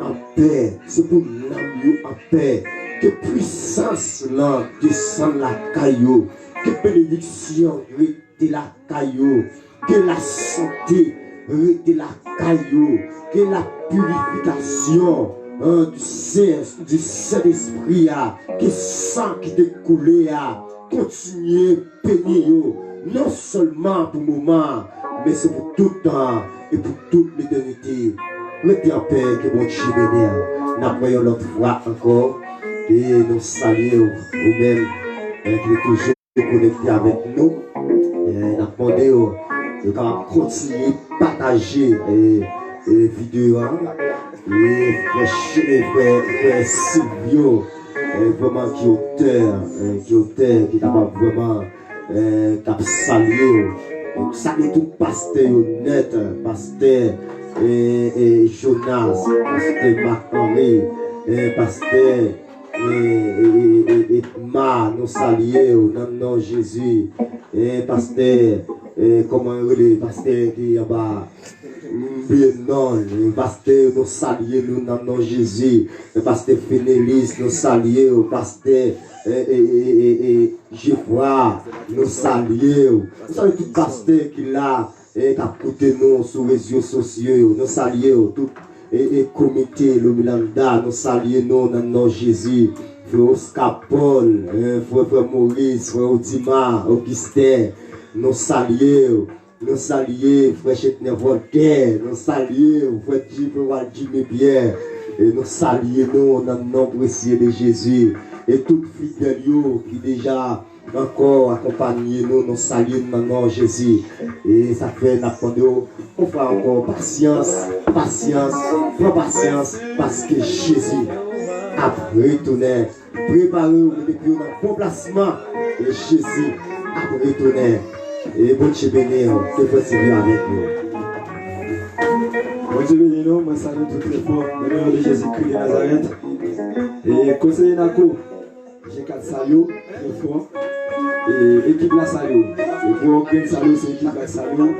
en paix, c'est pour l'âme en paix. Que puissance là descend la caillou, que bénédiction rete la caillou, que la santé rete la caillou, que la purification du Saint-Esprit, que sang qui découle, continue bénir, non seulement pour le moment, mais c'est pour tout le temps et pour toute l'éternité. Mettez en paix que mon Dieu bénisse. Nous voyons l'autre fois encore et nous saluons vous-même qui êtes toujours connectés avec nous. Nous demandons de continuer à partager les vidéos. Et frère Silvio, vraiment qui est auteur, qui est vraiment salué. Salut tout pasteur net, pasteur Jonas, pasteur Marc-Henri, pasteur Ma, nous saluons au nom de Jésus, pasteur, comment le pasteur qui est bas, bien non, pasteur, nous saluons au nom de Jésus, pasteur Fénélis, nous saluons, pasteur Geoffroy, nous saluons, nous saluons tout pasteur qui l'a, qui a écouté nous sur les réseaux sociaux, nous saluons tout et comité, le Milanda, nous saluons nous dans le nom de Jésus. Frère Oscar Paul, frère Maurice, frère Odima, Augustin, nous saluons, frère Chetner Voltaire, nous saluons, frère Jimmy Pierre, et nous saluons nous dans le nom précieux de Jésus. Et toute fidèle qui déjà encore accompagner nous, nous saluons maintenant Jésus. Et ça fait nous on fera encore patience, prends patience, parce que Jésus a retourné. Préparez-vous depuis un bon placement. Et Jésus a retourné. Et bon Dieu béni, que possible avec nous. Bon Dieu béni nous, moi salue tout très fort, le nom de Jésus-Christ de Nazareth. Et conseiller Nako, j'ai 4 saluts très fort. Et équipe la salut. Et pour aucun salut, c'est équipe la salut.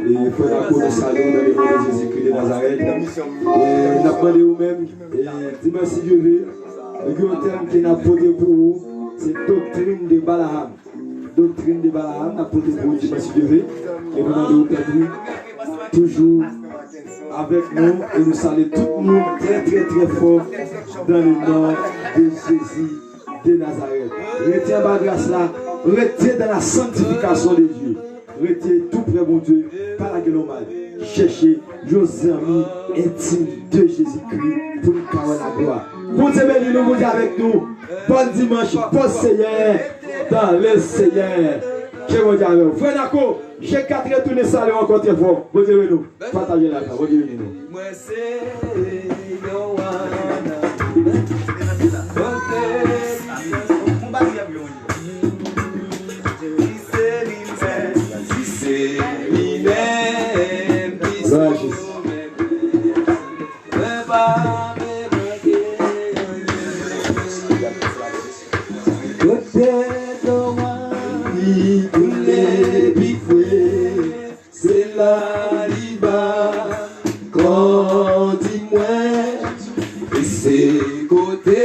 Et il faut Nako nous salue dans le nom de Jésus-Christ de Nazareth. Et nous demandé vous-même, et dimanche si Dieu veut, le grand terme qui n'a posé pour vous, c'est doctrine de Balaam. Doctrine de Balaam, n'a posé pour vous dimanche si Dieu veut. Et nous demandons toujours avec nous et nous saluons tout le monde très très très fort dans le nom de Jésus de Nazareth. Retiens ma grâce là, retiens dans la sanctification de Dieu, retiens tout près mon Dieu, par la gueule mal. Cherchez vos amis intimes de Jésus-Christ pour nous carrer la gloire. Bon Dieu béni nous, bon Dieu avec nous. Bon dimanche, bon Seigneur, dans le Seigneur. Que bon Dieu avec vous. Frère Nako, j'ai 4 retourner saluer encore très fort. Bon Dieu béni nous. Partagez la carte, bon Dieu béni nous. C'est la liba, quand dis-moi, et c'est côté,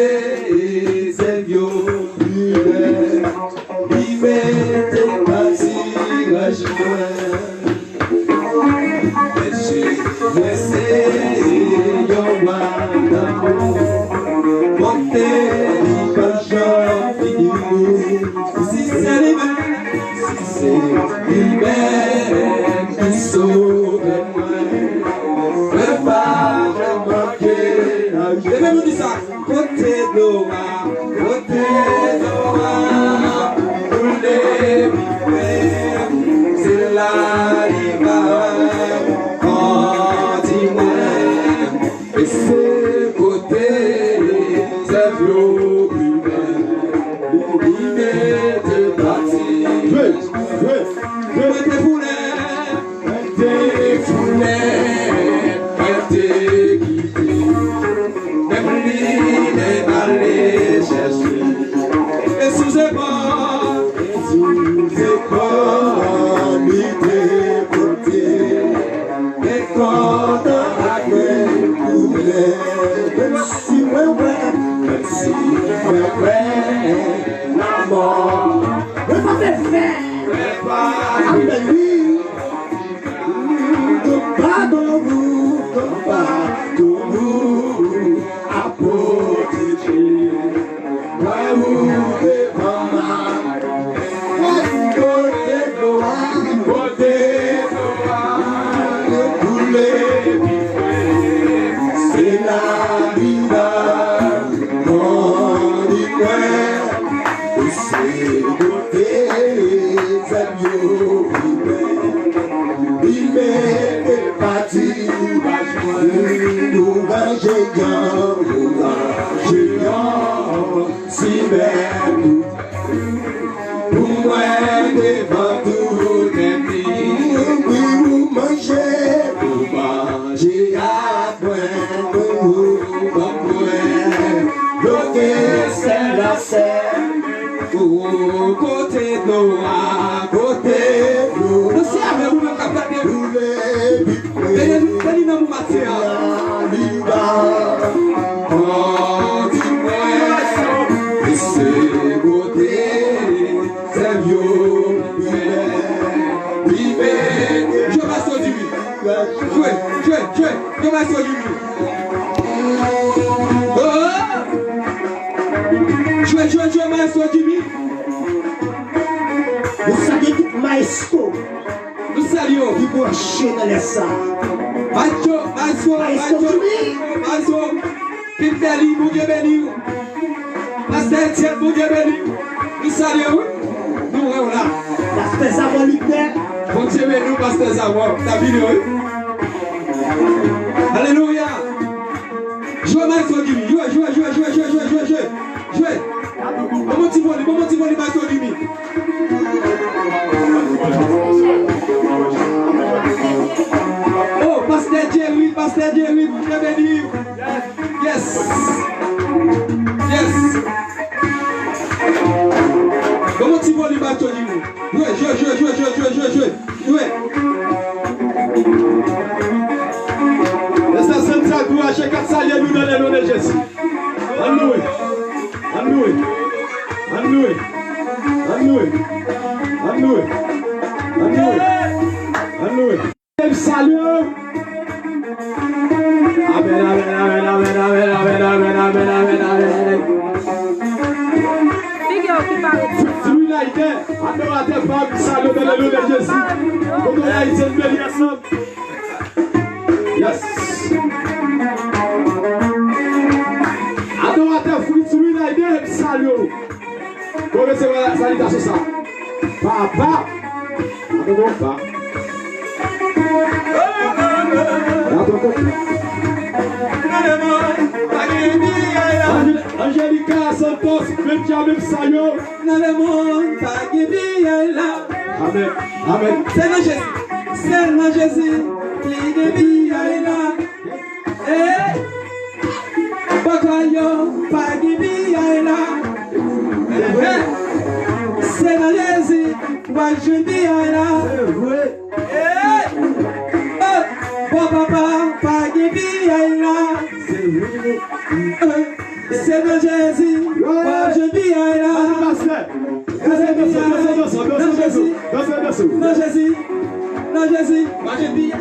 c'est vieux, il m'était parti, lâche-moi, et j'ai laissé, yon d'amour, monter, pas j'en finis, si c'est les mêmes. C'est lui-même qui sauve-moi. Prépare à manquer la vie. Et même on dit ça. Côté Noah, pour les vivants, c'est la rivière. Oh, dis-moi, et c'est côté, c'est vieux lui-même. Il m'était parti. Côté Noah, côté nous. Nous sommes vous capables de nous. Venez nous mater. Oh, dis-moi, et c'est côté, c'est vieux. Je m'assois du lui. Je m'assois du lui. Je m'assois du lui. Nous saluons tout maestro. Nous saluons. Qui branché dans les salles. Maestro. Pinteli, bon Dieu béni. Pasteur Etienne, bon Dieu béni. Nous saluons. ouais, là. Pasteur Samuel Lipner. Bon Dieu, nous, Pasteur Samuel. T'as vu, oui? Alléluia. Jouez, Maestro Jimmy. Jouez. Comment tu vois, Maestro Jimmy? Oh, Pasteur Jerry, très béni. Yes. Comment tu vois, Maestro Jimmy? Jouez. Laissez Central pour acheter 4 saliers nous dans le nom de Jésus. Alléluia. Salut. Amen. Celui-là était adorateur par salut dans le nom de Jésus. Donc on a été bénis ensemble. Yes. Adorateur celui-là était salut. Pour recevoir la salutation ça. Papa. Papa. Angelica Santos, Benjamin Sayo, Dans le monde, pas qui vit là. Amen. Seulement Jésus, qui vit là. Pourquoi yo, pas qui vit là. Seulement Jésus, moi je vis là. Papa, pas qui vit là. C'est dans Jésus, moi je vis là. Non Jésus, moi je vis.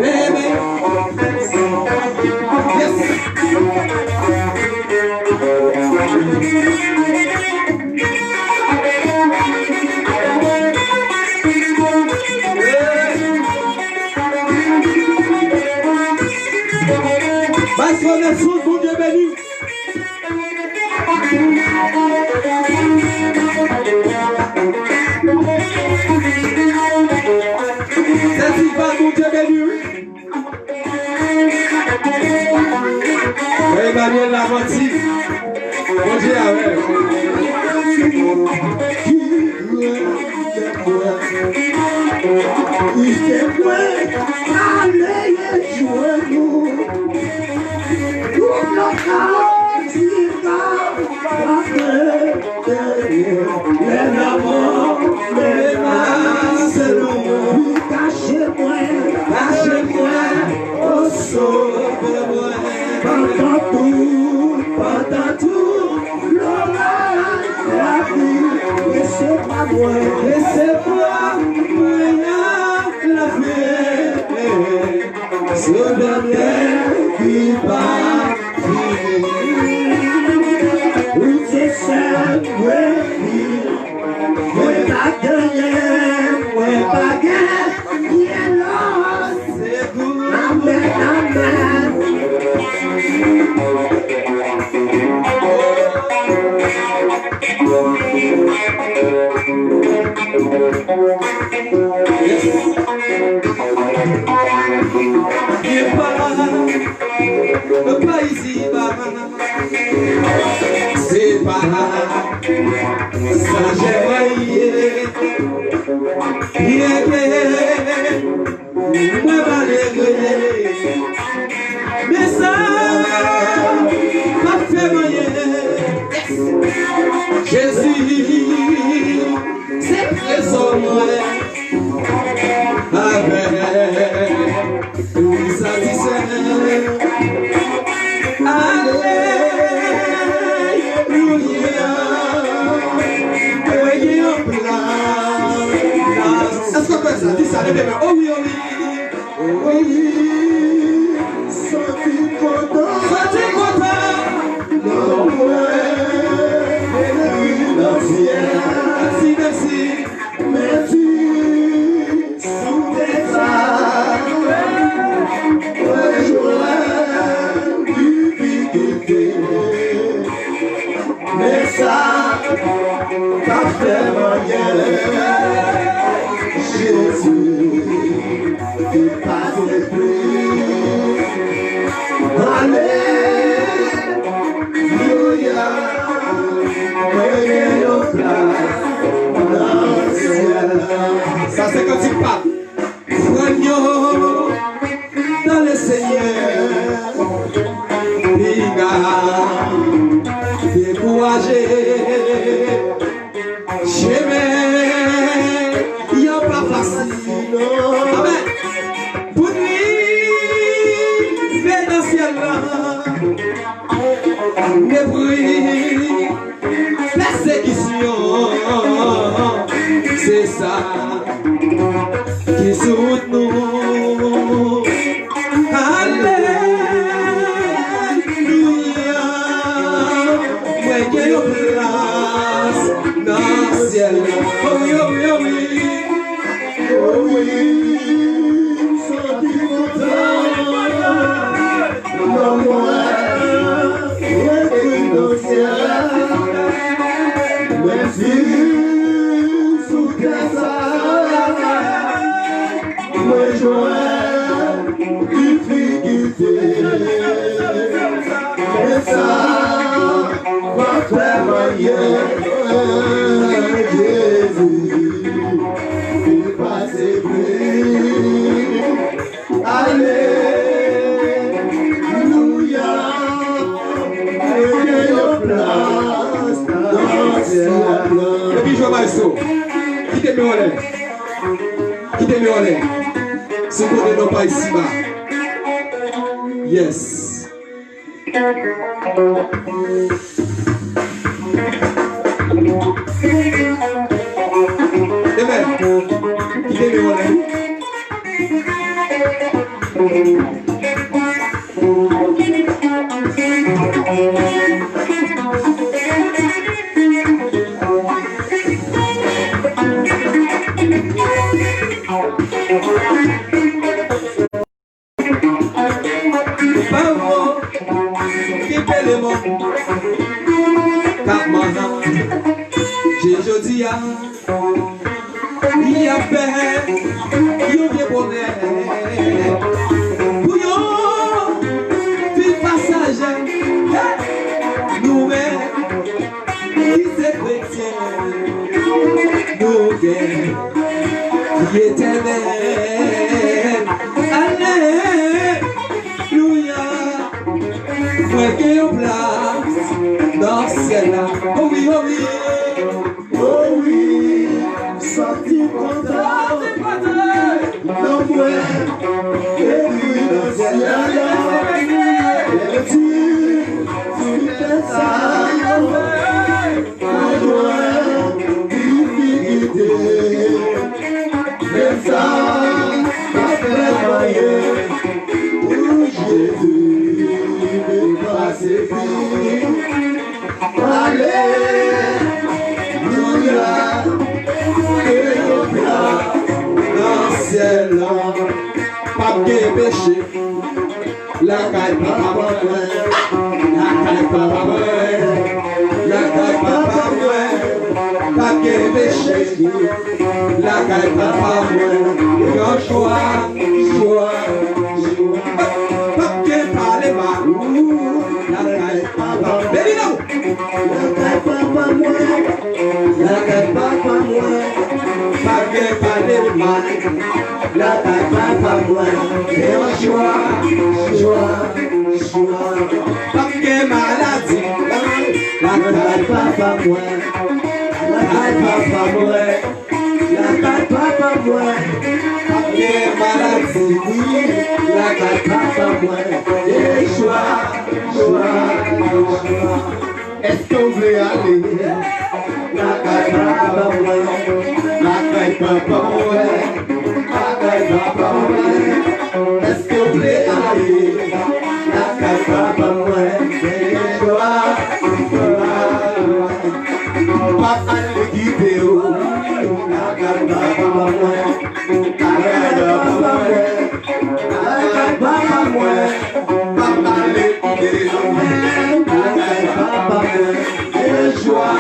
Baby, la menti. Bon Dieu, avec. Il fait quoi? Allez, jouez-nous. Pour le les mamans, les mains, cachez-moi, au sauvez-moi. Pendant tout, l'orage, la vie, laissez-moi moi, la vie, ce dernier qui part. Oui, c'est ça, oui, pas gagné, pas gagné, c'est vous, amen, amen. Pas ici, c'est pas ça, j'aimerais moi malgré, mais ça m'a fait moyen. Jésus, c'est présent avec sa est-ce qu'on peut ça? Dis ça, les bébés. Oh oui, oh oui. Oh oui. Sorti content. Sorti content. Non, merci, merci. Merci. Sous tes difficulté. Mais ça, t'as fait moyen. Jésus, qui passe les pluies. Alléluia, voyez nos places dans le ciel. Ça c'est quand il parle. Soignons dans le Seigneur. Liga, découragé. Chemin, il n'y a pas facile. Amen. Pour lui, fait dans le ciel là. Mépris, persécution. C'est ça qui soude nous. Alléluia. Moi, j'ai une place dans le ciel. Oh oui, oh oui, oh oui. Oh oui, sorti content. Non, moi, repris dans le ciel. Merci, sous tes moi, joie, difficulté. Et ça, va faire moyen. Jésus, il passe plus. Alléluia, voyez nos places dans le ciel. Et puis je vais ça. Quittez-moi en l'air. Quittez-moi en l'air. C'est pour ne pas ici bas. Yes. Amen. Quittez-moi en l'air. Il y a paix, il y a bonheur. Pour yo, puis passage, ciel là. Oh oui, oh oui. Oh oui, sorti content, non moins, et lui dans ciel là, et tu fais ça, non moins, difficulté, mais ça, pas fait moyen, pour Jésus, de passer vie, allez. Dans le ciel là, pas de péché. La caille papa moi, la caille papa moi, la caille papa moi, pas de péché. La caille papa moi, grand choix, pas de parler mal. La caille papa, baby no. La caille papa moi, la caille papa moi. Pas de parler mal. La caille papa moi, et un choix. Pas de maladie. La caille papa moi, la caille papa moi, la caille papa moi. Pas de maladie. La caille papa moi, et choix. Est-ce qu'on veut aller? La caille papa moi, la caille papa moi, la caille papa moi. Est-ce qu'on veut aller? La caille papa moi, et choix. Papa le guide, la caille papa moi, la caille papa moi, la caille papa moi. Papa le guide, la caille papa moi, et joie.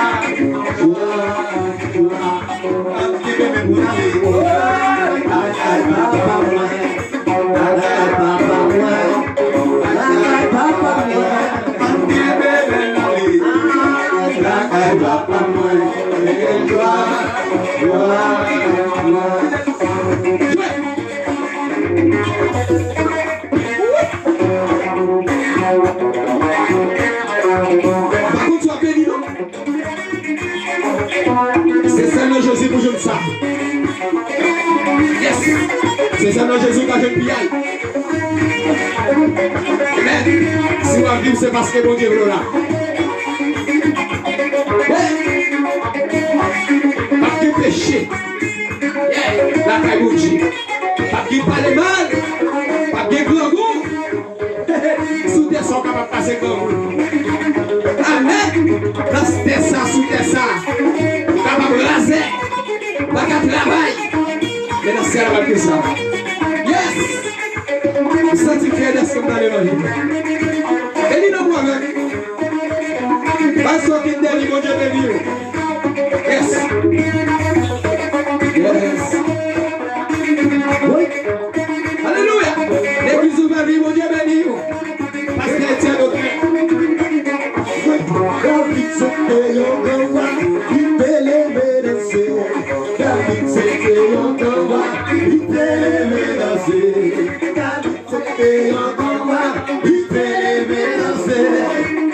C'est seulement Jésus pour jeune ça. Yes. C'est seulement Jésus qui a jeune pial. Amen. Si vous avez vu, c'est parce que bon Dieu est là. Pas de péché. La caille. Pas de parler mal. Pas de grand goût. Sous tes sons capables de passer comme vous. Amen. Dans tes ça, sous tes ça. Capable de raser. Pas qu'à travail. Mais dans ce cas-là, pas que ça. Yes. Vous sentez fier d'être comme dans l'évangile. Et dis-nous moi avec. Parce qu'on quitte des livres, Dieu béni. Yes. Yes. Alléluia. L'église ouverte, mon Dieu béni. Parce qu'elle tient notre cœur. David c'était un roi, il peut les menacer. David c'était un roi, il peut les menacer. David c'était un roi, il peut les menacer.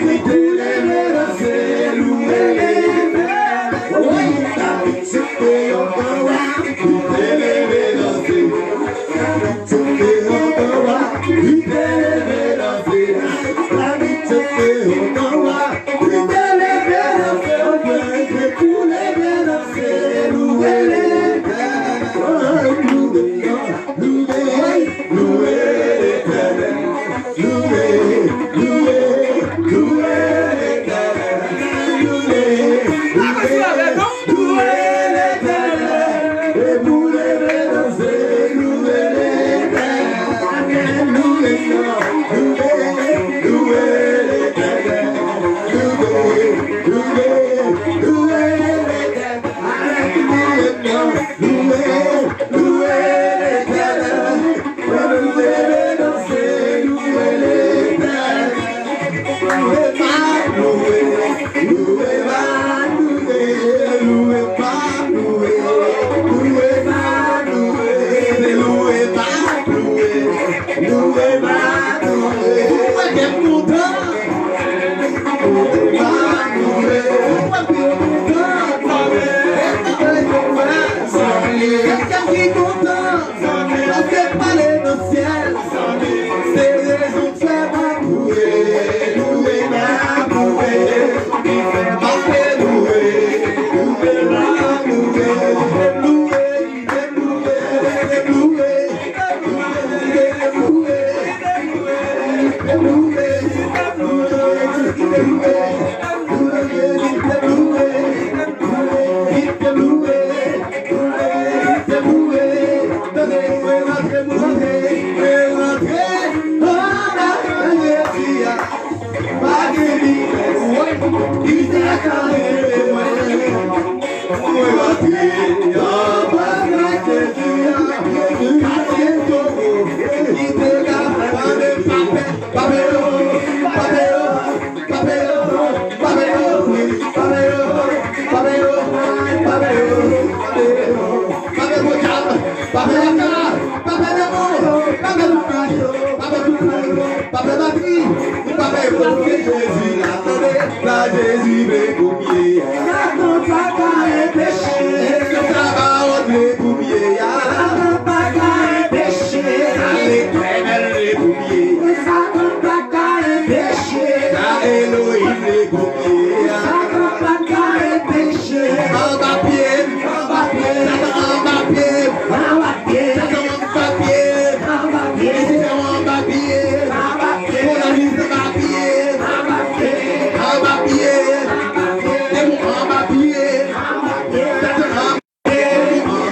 Il peut les menacer, louer les mains. Oui, David c'était un roi, il peut les menacer. David c'était un roi, il peut les menacer. David c'était un roi. Loué, Jésus les pommiers. Quand papa est péché, quand papa les pommiers. Quand papa est péché, l'éternel les pommiers. Quand papa est péché, Elohim les pommiers. Quand papa est péché, en bas pied, en bas pied, en bas pied, en bas pied, en bas pied, en bas pied, en bas pied, en bas pied, pour la liste de bas pied, en bas pied, en bas pied, et mon en bas pied, en bas pied, en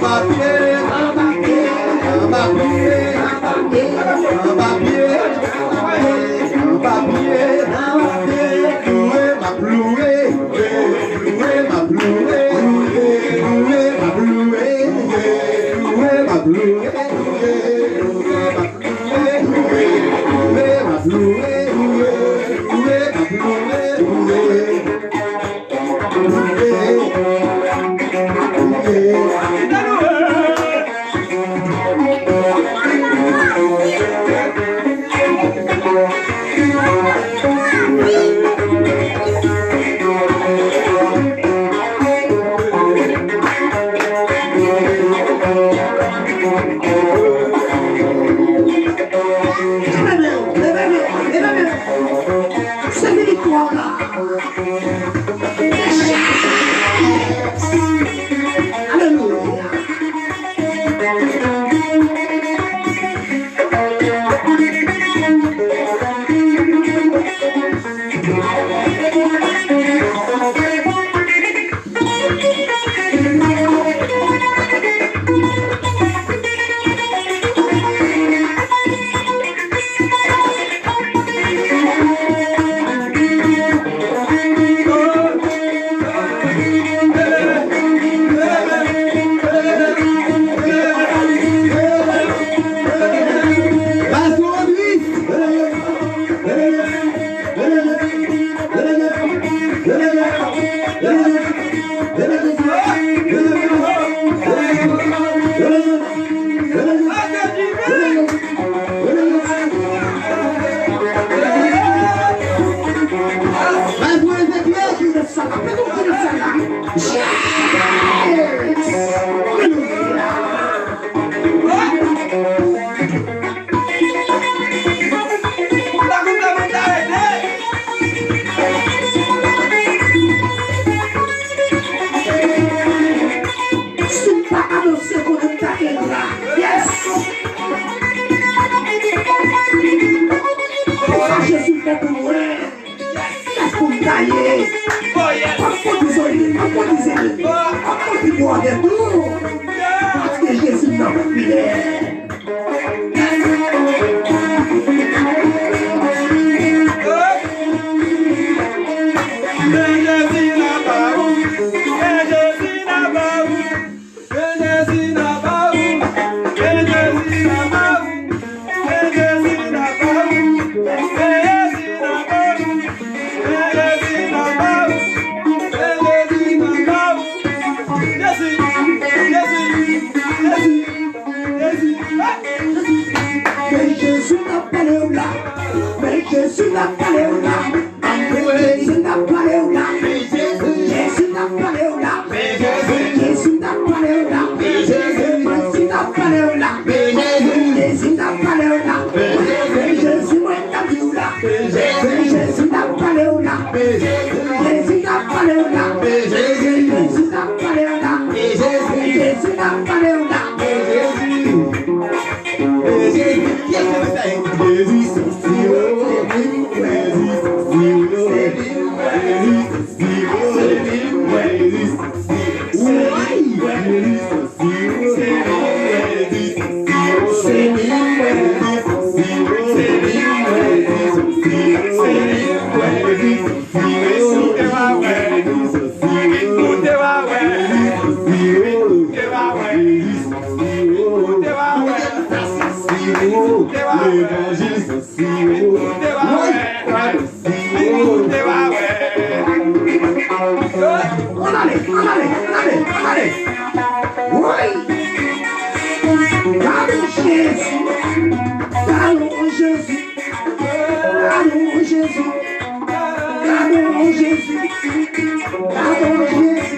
bas pied, en bas pied, en bas pied, en bas pied, en bas pied, loué ma ploué, loué ma ploué, loué ma ploué, loué ma ploué, loué ma ploué, Pardon Jésus. Pardon Jésus.